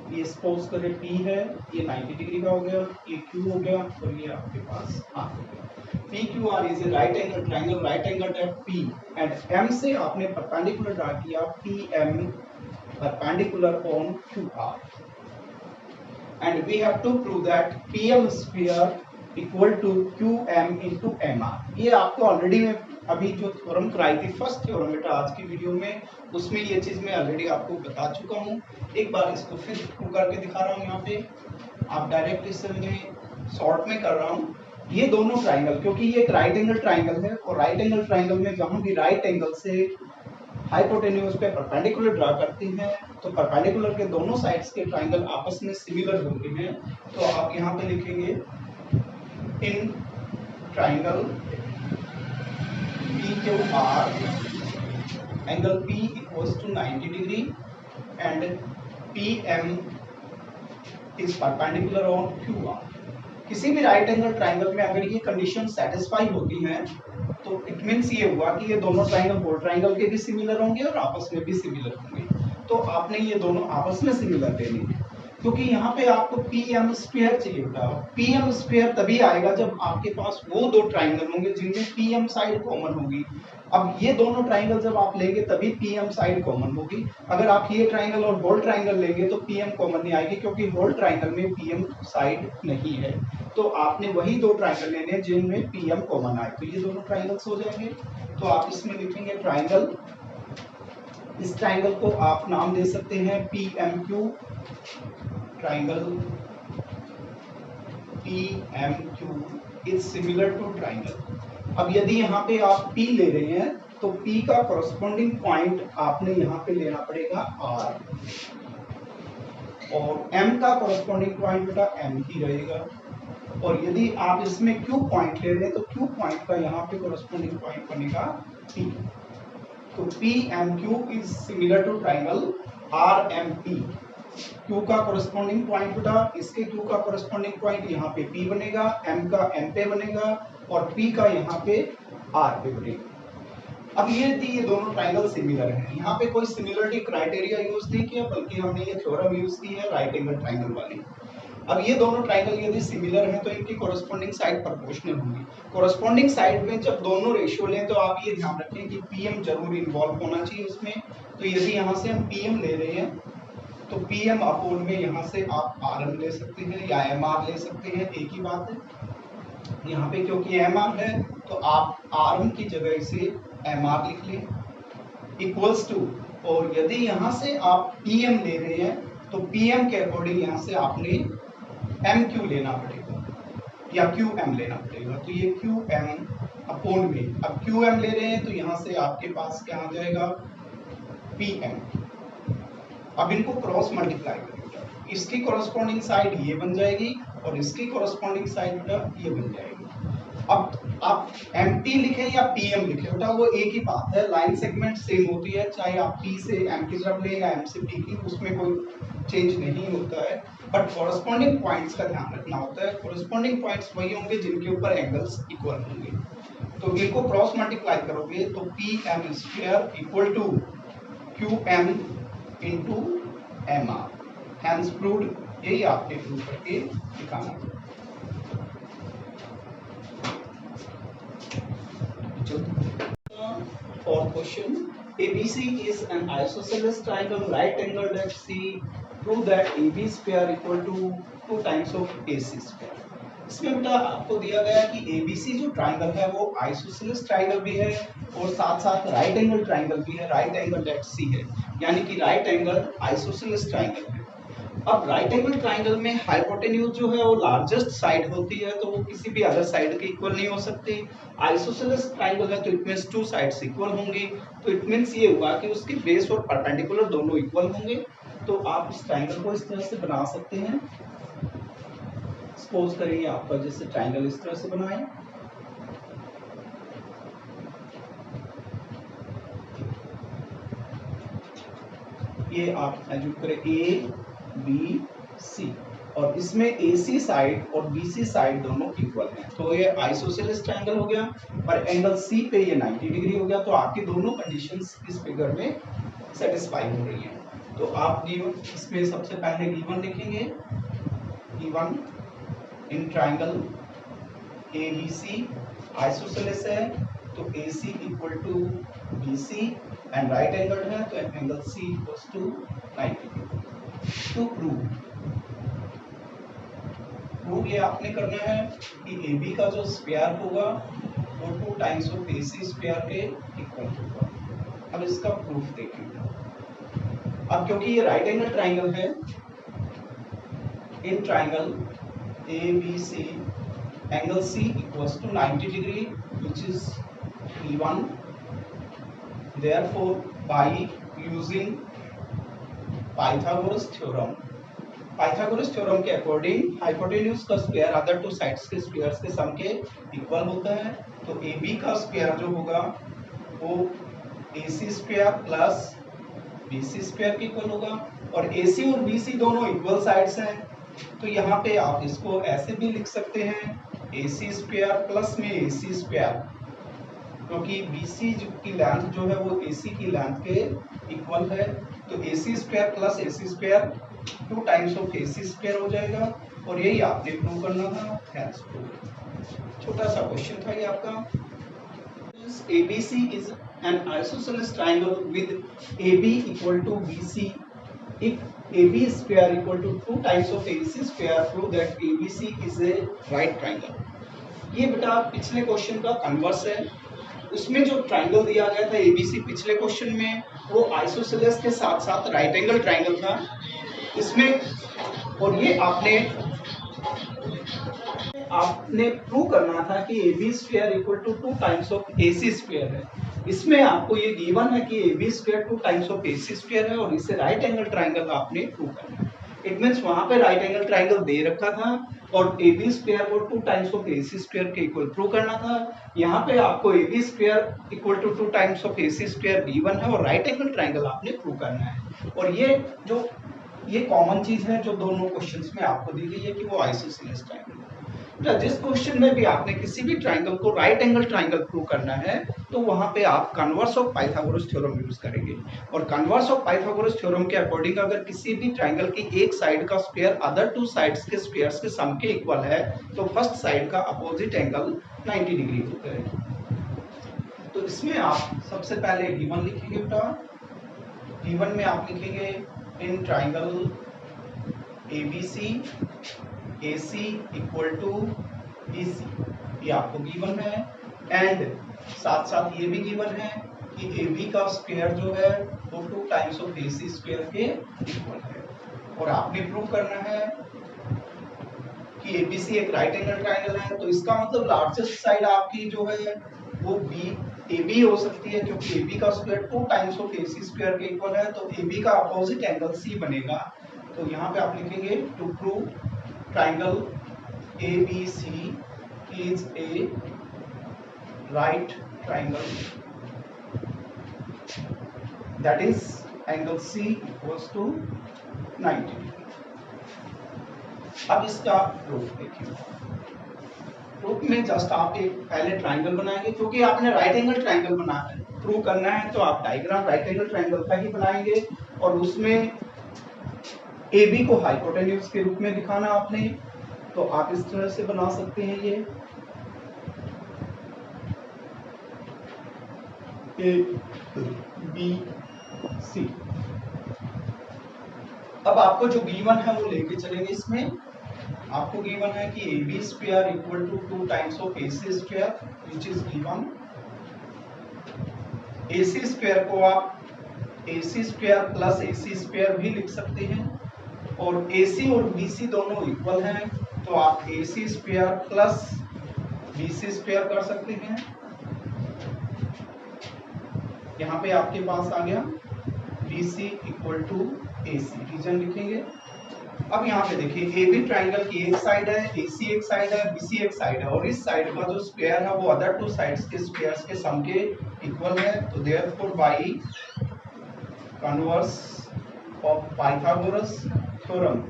S1: ये सपोज करें P है, ये 90 डिग्री का हो गया, ये Q हो गया, और ये आपके पास R हो गया। PQR is a right angle triangle right angle at P and M से आपने परपेंडिकुलर ड्रा किया PM perpendicular on QR। And we have to prove that PM square equal to QM into MR। ये आपको already मैं अभी जो theorem कराई थी फर्स्ट थ्योरम बेटा आज की वीडियो में, उसमें ये चीज मैं ऑलरेडी आपको बता चुका हूँ। एक बार इसको फिर करके दिखा रहा हूँ। यहाँ पे आप डायरेक्ट इसे मैं शॉर्ट में कर रहा हूँ। ये दोनों ट्राइंगल, क्योंकि ये एक राइट एंगल ट्राइंगल है, और राइट एंगल ट्राइंगल में जहाँ भी राइट एंगल से हाइपोटेन्यूज पे परपेंडिकुलर ड्रा करती हैं तो परपेंडिकुलर के दोनों साइड्स के ट्राइंगल आपस में सिमिलर होते हैं। तो आप यहाँ पे लिखेंगे in triangle PQR angle P equals to 90 degree and PM is perpendicular on QR। किसी भी राइट एंगल ट्राइंगल में अगर ये कंडीशन सेटिस्फाई होती है तो इट मीन्स ये हुआ कि ये दोनों ट्राइंगल होल ट्राइंगल के भी सिमिलर होंगे और आपस में भी सिमिलर होंगे। तो आपने ये दोनों आपस में सिमिलर लेने हैं, क्योंकि यहाँ पे आपको PM स्क्वायर चाहिए होता है। PM स्क्वायर तभी आएगा जब आपके पास वो दो ट्राइंगल होंगे जिनमें PM साइड कॉमन होगी। अब ये दोनों ट्राइंगल जब आप लेंगे तभी PM साइड कॉमन होगी। अगर आप ये ट्राइंगल और होल ट्राइंगल लेंगे तो PM कॉमन नहीं आएगी, क्योंकि होल ट्राइंगल में PM साइड नहीं है। तो आपने वही दो ट्राइंगल लेने हैं जिनमें PM कॉमन आए, तो ये दोनों ट्राइंगल्स हो जाएंगे। तो आप इसमें लिखेंगे ट्राइंगल, इस ट्राइंगल को आप नाम दे सकते हैं PMQ triangle. PMQ is similar to triangle. अब यदि यहाँ पे आप P ले रहे हैं तो P का कॉरस्पॉन्डिंग पॉइंट आपने यहाँ पे लेना पड़ेगा R, और M का कॉरस्पॉन्डिंग पॉइंट बेटा M ही रहेगा। और यदि आप इसमें Q पॉइंट ले रहे हैं तो Q पॉइंट का यहाँ पे कॉरस्पॉन्डिंग पॉइंट बनेगा P। तो PMQ is similar to triangle RMP। Q का कॉरस्पॉन्डिंग पॉइंट बेटा, इसके Q का कॉरस्पॉन्डिंग पॉइंट यहाँ पे P बनेगा, M का M पे बनेगा, और P का यहाँ पे R पे बनेगा। अब ये दोनों ट्राइंगल सिमिलर हैं। यहाँ पे कोई सिमिलरिटी क्राइटेरिया यूज नहीं किया, बल्कि हमने ये थ्योरम यूज की है राइट एंगल ट्राइंगल वाली। अब ये दोनों ट्राइंगल यदि सिमिलर हैं तो इनकी कॉरस्पॉन्डिंग साइड प्रोपोर्शनल होंगी। कॉरस्पॉन्डिंग साइड में जब दोनों रेशियो लें तो आप ये ध्यान रखें कि PM जरूर इन्वॉल्व होना चाहिए उसमें। तो यदि यहाँ से हम PM ले रहे हैं तो PM अपोन में यहाँ से आप RM ले सकते हैं या MR ले सकते हैं, एक ही बात है। यहाँ पे क्योंकि एम आर है तो आप आर्म की जगह इसे एम आर लिख लें, इक्वल्स टू, और यदि यहाँ से आप पी एम ले रहे हैं तो पी एम के अकॉर्डिंग यहाँ से आपने एम क्यू लेना पड़ेगा या क्यू एम लेना पड़ेगा। तो ये क्यू एम अपॉन में, अब क्यू एम ले रहे हैं तो यहाँ से आपके पास क्या आ जाएगा, पी एम। अब इनको क्रॉस मल्टीप्लाई करेंगे, इसकी कॉरस्पॉन्डिंग साइड ये बन जाएगी और इसकी कॉरस्पॉन्डिंग साइड ये बन जाएगी। अब आप एम टी लिखें या पी एम लिखें बेटा वो एक ही बात है, लाइन सेगमेंट सेम होती है, चाहे आप पी से एम की तरफ लें या एम से पी की, उसमें कोई चेंज नहीं होता है, बट कॉरस्पॉन्डिंग पॉइंट्स का ध्यान रखना होता है। कॉरस्पॉन्डिंग पॉइंट्स वही होंगे जिनके ऊपर एंगल्स इक्वल होंगे। तो इनको क्रॉस मल्टीप्लाई करोगे तो P M square equal to Q M into M R, hence proved, यही आपने प्रूव करके दिखाना है। Fourth question, ABC is an isosceles triangle right angled at C. Prove that AB square equal to 2 times of AC square. इसमें बेटा आपको दिया गया कि ABC जो ट्राइंगल है वो आइसोसेलेस ट्राइंगल भी है और साथ साथ राइट एंगल ट्राइंगल भी है, राइट एंगल एट C है, यानी कि राइट एंगल आइसोसेलेस ट्राइंगल है। अब राइट एंगल ट्राइंगल में हाइपोटेन्यूज जो है वो लार्जेस्ट साइड होती है, तो वो किसी भी अदर साइड के इक्वल नहीं हो सकती। आइसोसेलेस ट्राइंगल है तो it means two sides equal होंगी, तो इट मींस ये हुआ कि उसकी बेस और परपेंडिकुलर दोनों इक्वल होंगे। तो आप इस ट्राइंगल को इस तरह से बना सकते हैं। सपोज करिए आपका जैसे ट्राइंगल इस तरह से बनाएं, ये आप एज्यूम करें ए बी सी, और इसमें AC साइड और BC साइड दोनों इक्वल हैं, तो ये आइसोसेलेस ट्रायंगल हो गया और एंगल C पे ये 90 डिग्री हो गया। तो आपकी दोनों कंडीशंस इस फिगर में सेटिस्फाई हो रही हैं। तो आप इसमें सबसे पहले गिवन लिखेंगे, given in triangle ABC isosceles है तो AC equal to BC and right angle है तो angle C equals to 90 degree. To prove ये आपने करना है कि AB का जो स्क्वायर होगा वो 2 टाइम्स ऑफ AC स्क्वायर के इक्वल होगा। अब इसका प्रूफ देखेंगे। अब क्योंकि ये राइट एंगल ट्राइंगल है, in triangle ABC angle C equals to 90 degree which is E1, therefore by using Pythagoras theorem, Pythagoras theorem के अकॉर्डिंग हाइपोटेन्यूज का स्क्वायर अदर टू साइड्स के स्क्वायर्स के सम के इक्वल होता है। तो AB का स्क्वायर जो होगा वो AC square plus BC square के इक्वल होगा, और AC और BC दोनों इक्वल साइड्स हैं, तो यहाँ पे आप इसको ऐसे भी लिख सकते हैं AC स्क्वायर प्लस में AC स्क्वायर, क्योंकि BC की लेंथ जो है वो AC की लेंथ के इक्वल है, तो AC square plus AC square 2 times of AC square हो जाएगा, और यही आपने प्रूव करना था। Hence prove. छोटा सा क्वेश्चन था ये आपका। ABC is an isosceles triangle with AB equal to BC. If AB square equal to 2 times of AC square, prove that ABC is a right triangle. ये बेटा पिछले क्वेश्चन का कन्वर्स है। उसमें जो ट्राइंगल दिया गया था ABC पिछले क्वेश्चन में वो आइसोसेलेस के साथ साथ राइट एंगल ट्राइंगल था इसमें, और ये आपने प्रूव करना था कि AB square equal to 2 times of AC square है। इसमें आपको ये गिवन है कि AB square 2 times of AC square है और इसे राइट एंगल ट्राइंगल आपने प्रूव करना है। इट मींस वहां पे राइट एंगल ट्राइंगल दे रखा था और AB स्क्वायर को 2 टाइम्स ऑफ AC स्क्वायर के इक्वल प्रूव करना था। यहाँ पे आपको AB square equal to 2 times of AC square given है और राइट एंगल ट्राइंगल आपने प्रूव करना है। और ये कॉमन चीज है जो दोनों क्वेश्चंस में आपको दी गई है कि वो आइसोसेलेस ट्राइंगल है। जिस क्वेश्चन में भी आपने किसी भी ट्राइंगल को राइट एंगल ट्राइंगल प्रूव करना है तो वहां पे आप converse of Pythagoras theorem use करेंगे, और कन्वर्स ऑफ पाइथागोरस थ्योरम के अकॉर्डिंग अगर किसी भी ट्राइंगल की एक साइड का स्क्वायर अदर टू साइड्स के स्क्वायर्स के सम के इक्वल है तो फर्स्ट साइड का अपोजिट एंगल 90 डिग्री होता है। तो इसमें आप सबसे पहले गिवन लिखेंगे बेटा, गिवन में आप लिखेंगे in triangle ABC AC equal to BC, ये आपको गिवन है। एंड साथ साथ ये भी गिवन है कि AB का स्क्वायर जो है वो 2 टाइम्स ऑफ AC स्क्वायर के इक्वल है। और आपने प्रूव करना है कि ABC एक राइट एंगल ट्राइंगल है, तो इसका मतलब लार्जेस्ट साइड आपकी जो है वो AB हो सकती है, क्योंकि AB का square 2 times of AC square के इक्वल है, तो AB का अपोजिट एंगल C बनेगा। तो यहाँ पे आप लिखेंगे to prove triangle ABC is a right triangle, that is angle C equals to 90 degree। अब इसका प्रूफ देखिए। प्रूफ में जस्ट आप एक पहले ट्राइंगल बनाएंगे, क्योंकि आपने राइट एंगल ट्राइंगल बनाना है, प्रूव करना है, तो आप डायग्राम राइट एंगल ट्राइंगल का ही बनाएंगे और उसमें AB को हाइपोटेन्यूज के रूप में दिखाना आपने। तो आप इस तरह से बना सकते हैं ये ABC। अब आपको जो गिवन है वो लेके चलेंगे। इसमें आपको गिवन है कि AB square equal to 2 times of AC square, which is given. AC square को आप AC square plus AC square भी लिख सकते हैं, और AC और BC दोनों इक्वल हैं, तो आप AC square plus BC square कर सकते हैं। यहाँ पे आपके पास आ गया BC equal to AC, reason लिखेंगे। अब यहाँ पे देखिए AB ट्राइंगल की एक साइड है, AC एक साइड है, BC एक साइड है, और इस साइड का जो स्क्वायर है वो अदर टू साइड्स के स्क्वायर्स के सम के इक्वल है। तो therefore by converse of Pythagoras theorem,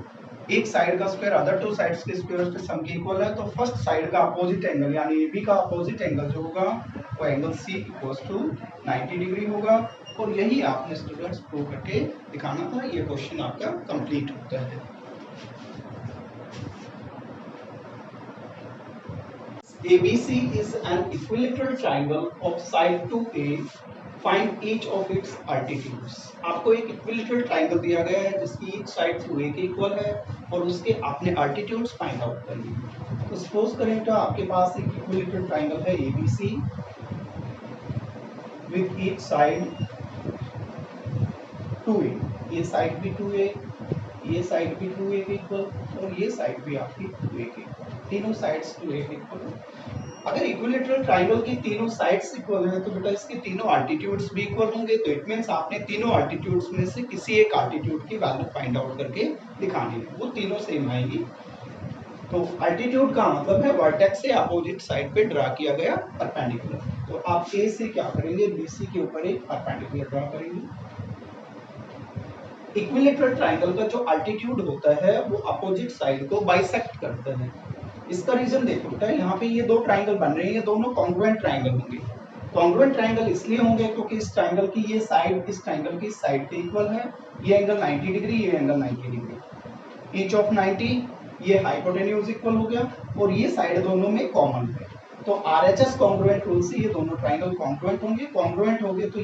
S1: एक साइड का स्क्वायर अदर टू साइड्स के स्क्वायर्स के सम के इक्वल है, तो फर्स्ट साइड का अपोजिट एंगल यानी AB का अपोजिट एंगल जो होगा वो angle C equals to 90 degree होगा। और यही आपने स्टूडेंट्स प्रूव करके दिखाना था। ये क्वेश्चन आपका कंप्लीट होता है। ABC is an equilateral triangle of side 2A. Find each of its altitudes। आपको एक इक्विलेटरल ट्राइंगल दिया गया है जिसकी ईच साइड 2A के इक्वल है, और उसके आपने अल्टीट्यूड्स फाइंड आउट करनी। तो सपोज करें तो आपके पास एक इक्विलेटरल ट्राइंगल है ABC with each side 2A। ये साइड भी 2A, ये साइड भी 2A के इक्वल, और ये साइड भी आपकी 2A के इक्वल, तीनों साइड्स 2A के इक्वल। अगर इक्विलेटरल ट्राइंगल की तीनों साइड्स इक्वल हैं तो बेटा इसके तीनों अल्टीट्यूड्स भी इक्वल होंगे। तो इट मींस आपने तीनों अल्टीट्यूड्स में से किसी एक अल्टीट्यूड की वैल्यू फाइंड आउट करके दिखानी है, वो तीनों सेम आएगी। तो अल्टीट्यूड का मतलब है वर्टेक्स से अपोजिट साइड पे ड्रा किया गया परपेंडिकुलर। तो आप ए से क्या करेंगे, BC के ऊपर एक परपेंडिकुलर ड्रा करेंगे। इक्विलेटरल ट्राइंगल का जो अल्टीट्यूड होता है वो अपोजिट साइड को बाइसेक्ट करता है। इसका रीजन देखो बेटा, यहाँ पे ये दो ट्राइंगल बन रहे हैं, ये दोनों कॉन्ग्रुएंट ट्राइंगल होंगे। कॉन्ग्रुएंट ट्राइंगल इसलिए होंगे क्योंकि इस ट्राइंगल की ये साइड इस ट्राइंगल की साइड के इक्वल है। ये एंगल 90 डिग्री, ये एंगल 90 डिग्री, ईच ऑफ 90, ये हाइपोटेन्यूज इक्वल हो गया, और ये साइड दोनों में कॉमन है। तो RHS कॉन्ग्रुएंट रूल से ये दोनों ट्राइंगल कॉन्ग्रुएंट होंगे। कॉन्ग्रुएंट होंगे तो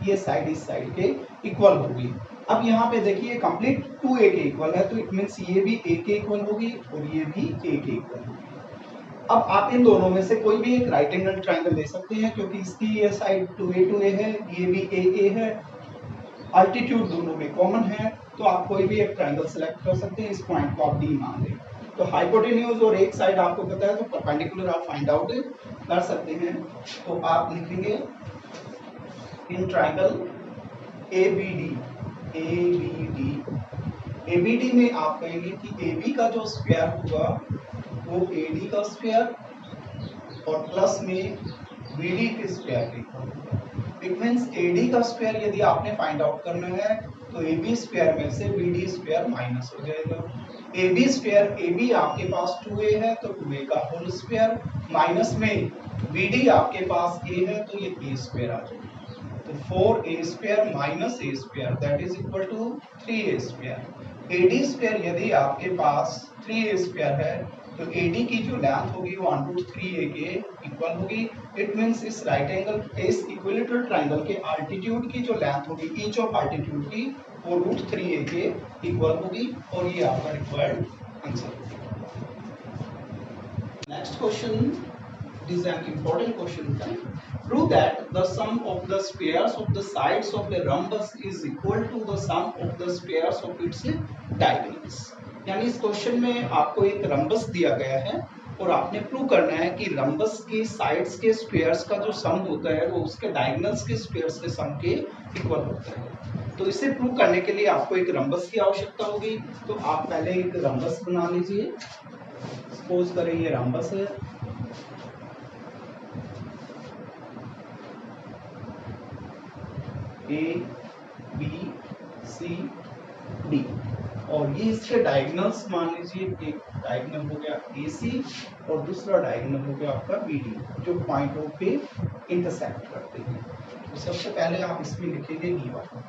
S1: ये साइड इस साइड के इक्वल होगी। अब यहाँ पे देखिए कंप्लीट 2A के इक्वल है, तो इट मींस ये भी A के इक्वल होगी और ये भी A के इक्वल होगी। अब आप इन दोनों में से कोई भी एक राइट एंगल ट्राइंगल ले सकते हैं, क्योंकि इसकी ये साइड 2A है, ये भी AA है, अल्टीट्यूड दोनों में कॉमन है, तो आप कोई भी एक ट्राइंगल सेलेक्ट कर सकते हैं। इस पॉइंट को आप D मान लें। तो हाइपोटेन्यूज और एक साइड आपको पता है, तो परपेंडिकुलर आप फाइंड आउट कर सकते हैं। तो आप लिखेंगे इन ट्राइंगल ABD में आप कहेंगे कि AB का जो स्क्वायर होगा वो AD का स्क्वायर और प्लस में BD के स्क्वायर के इक्वल होगा। इट मींस AD का स्क्वायर यदि आपने फाइंड आउट करना है तो AB स्क्वायर में से BD स्क्वायर माइनस हो जाएगा। AB स्क्वायर, AB आपके पास 2A है तो 2A का होल स्क्वायर, माइनस में BD आपके पास A है तो ये A स्क्वायर आ जाएगा। तो 4A square minus A square that is equal to 3A square. AD square यदि आपके पास 3A स्क्वायर है तो AD की जो लेंथ होगी वो 1/3A के इक्वल होगी। इट मींस इस राइट एंगल, इस इक्विलेटरल ट्राइंगल के अल्टीट्यूड की जो लेंथ होगी, ईच ऑफ अल्टीट्यूड की, वो √3A के इक्वल होगी, और ये आपका रिक्वायर्ड आंसर होगा। Next question is an important question. Prove that the sum of the squares of the sides of a rhombus is equal to the sum of the squares of its diagonals. यानी इस question में आपको एक rhombus दिया गया है और आपने प्रूव करना है कि रंबस की साइड्स के स्क्वायर्स का जो सम होता है वो उसके डायगोनल्स के स्क्वायर्स के सम के इक्वल होता है। तो इसे प्रूव करने के लिए आपको एक रंबस की आवश्यकता होगी। तो आप पहले एक रंबस बना लीजिए। सपोज करें ये रंबस है, ए बी सी डी, और ये इसके डायगोनल्स मान लीजिए, एक डायगोनल हो गया ए सी और दूसरा डायगोनल हो गया आपका बी डी, जो पॉइंट ओ पे इंटरसेक्ट करते हैं। तो सबसे पहले आप इसमें लिखेंगे गिवन।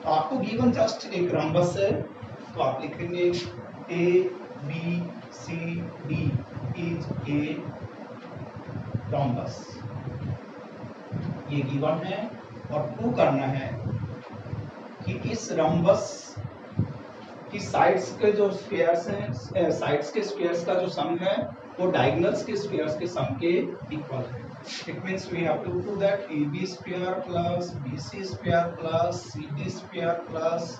S1: तो आपको गिवन जस्ट एक रंबस है, तो आप लिखेंगे A B C D is a rhombus, ये गिवन है। और प्रूव करना है कि इस रंबस की साइड्स के जो स्क्वायर्स हैं, साइड्स के स्क्वायर्स का जो सम है वो डायगोनल्स के स्क्वायर्स के सम के इक्वल है। It means we have to prove that A B square plus B C square plus C D square plus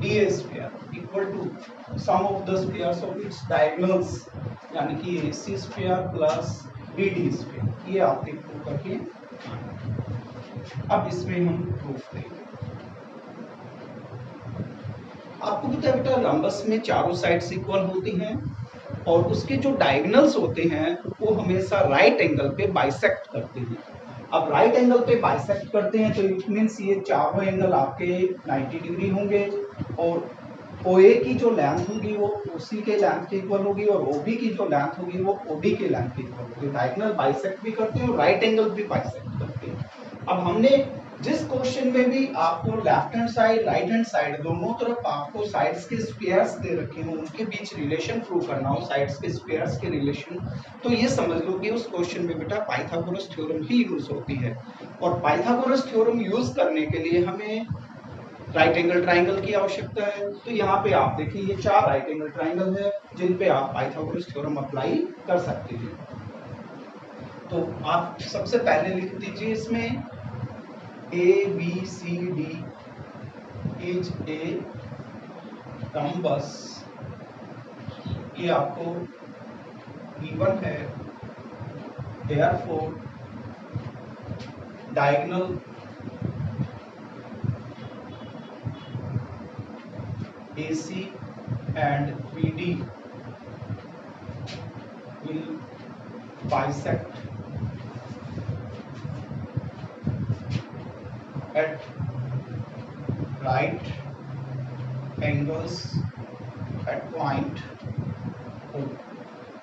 S1: D A square equal to sum of the squares of its diagonals, यानी कि A C square plus B D square. ये आपने prove करके, अब इसमें हम proof करेंगे। आपको पता है बेटा रंबस में चारों साइड्स इक्वल होती हैं और उसके जो डायगोनल्स होते हैं वो हमेशा राइट एंगल पे बाइसेक्ट करते हैं। अब राइट एंगल पे बाइसेक्ट करते हैं तो इट मींस ये चारों एंगल आपके 90 डिग्री होंगे और OA की जो लेंथ होगी वो OC के लेंथ के इक्वल होगी और OB की जो लेंथ होगी वो OD के लेंथ के इक्वल होगी। डायगोनल बाइसेक्ट भी करते हैं और राइट एंगल भी बाइसेक्ट करते हैं। अब हमने जिस क्वेश्चन में भी आपको left hand side right hand side दोनों तरफ आपको साइड्स के स्क्वायर्स दे रखे हो, उनके बीच रिलेशन प्रूव करना हो, साइड्स के स्क्वायर्स के रिलेशन, तो ये समझ लो कि उस क्वेश्चन में बेटा पाइथागोरस थ्योरम ही यूज होती है। और पाइथागोरस थ्योरम यूज करने के लिए हमें राइट एंगल ट्राइंगल की आवश्यकता है। तो यहाँ पे आप देखिए ये 4 राइट एंगल ट्राइंगल है जिन पे आप पाइथागोरस थ्योरम अप्लाई कर सकते हैं। तो आप सबसे पहले लिख दीजिए इसमें A B C D is a rhombus, ये आपको गिवन है। Therefore diagonal AC and BD will bisect at right angles at point O।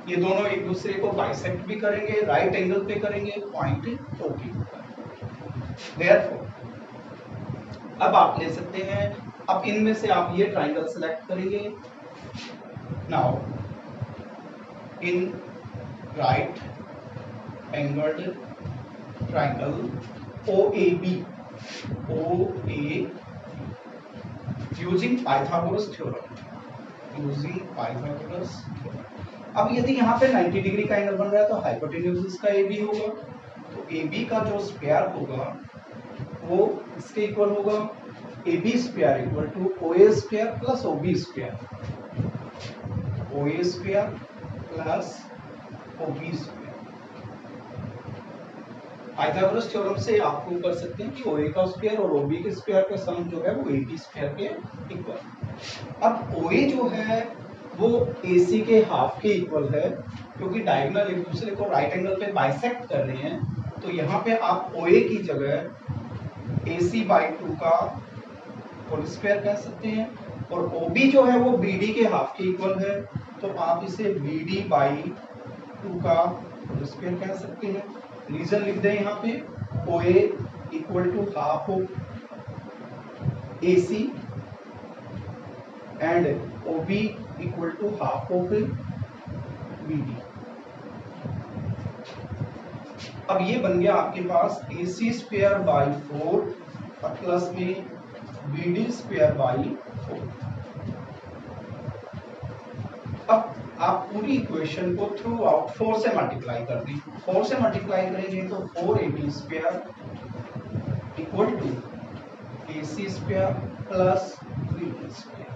S1: ये दोनों एक दूसरे को बाइसेक्ट भी करेंगे, राइट एंगल पे करेंगे पॉइंट O के ऊपर। Therefore, अब आप ले सकते हैं, अब इनमें से आप ये ट्राइंगल सेलेक्ट करेंगे। Now in right angled triangle OAB using Pythagoras theorem, using Pythagoras theorem. अब यदि यहाँ पे 90 डिग्री का एंगल बन रहा है तो हाइपोटेन्यूज इसका AB होगा, तो AB का जो स्क्वायर होगा वो इसके इक्वल होगा AB square equal to OA square plus OB square, OA square plus OB square. Pythagoras theorem से आप प्रूव कर सकते हैं कि OA का स्क्वायर और OB के स्क्वायर का सम जो है वो AB स्क्वायर के इक्वल। अब OA जो है वो AC के हाफ के इक्वल है, क्योंकि डायगोनल एक दूसरे को राइट एंगल पे बाइसेक्ट कर रहे हैं। तो यहाँ पे आप OA की जगह AC/2 का होल स्क्वायर कह सकते हैं और OB जो है वो BD के हाफ के इक्वल है, तो आप इसे BD/2 का होल स्क्वायर कह सकते हैं। रीजन लिख दें यहाँ पे, OA equal to half of AC and OB equal to half of BD। अब ये बन गया आपके पास AC स्क्वायर बाई 4 और प्लस में BD स्क्वायर बाई 4। अब आप पूरी इक्वेशन को थ्रू आउट 4 से मल्टीप्लाई कर दी। 4 से मल्टीप्लाई करेंगे तो 4ab square equal to ac square plus bd square.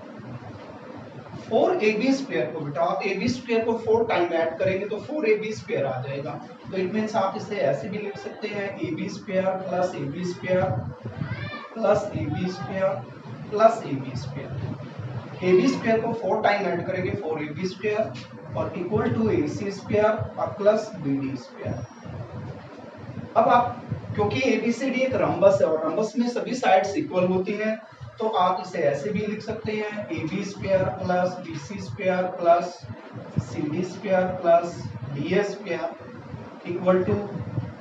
S1: 4ab square को बेटा आप ab स्क्वायर को 4 टाइम ऐड करेंगे तो 4ab स्क्वायर आ जाएगा। तो इट मीन्स आप इसे ऐसे भी लिख सकते हैं ab square plus ab square plus ab square plus ab square. ab square को 4 टाइम ऐड करेंगे 4ab स्क्वायर और इक्वल टू ac स्क्वायर और प्लस bd स्क्वायर। अब आप क्योंकि ABCD एक रंबस है और रंबस में सभी साइड्स इक्वल होती हैं तो आप इसे ऐसे भी लिख सकते हैं AB square plus BC square plus CD square plus DA square equal to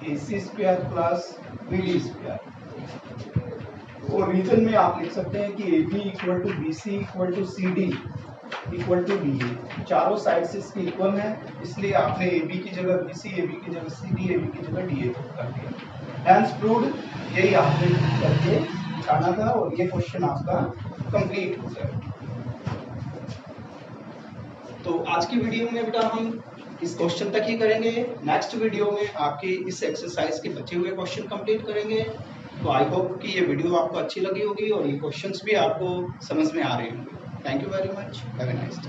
S1: AC square plus BD square. और रीजन में आप लिख सकते हैं कि AB equal to BC equal to CD equal to DA। चारों साइड से इसके इक्वल हैं इसलिए आपने AB की जगह BC, AB की जगह CD, AB की जगह DA कर दिया। हेंस प्रूव्ड, यही आपने करके दिखाना था और ये क्वेश्चन आपका कंप्लीट हो गया। तो आज की वीडियो में बेटा हम इस क्वेश्चन तक ही करेंगे। नेक्स्ट वीडियो में आपके इस एक्सरसाइज के बचे हुए क्वेश्चन कंप्लीट करेंगे। तो आई होप कि ये वीडियो आपको अच्छी लगी होगी और ये क्वेश्चंस भी आपको समझ में आ रहे होंगे। Thank you very much, have a nice day.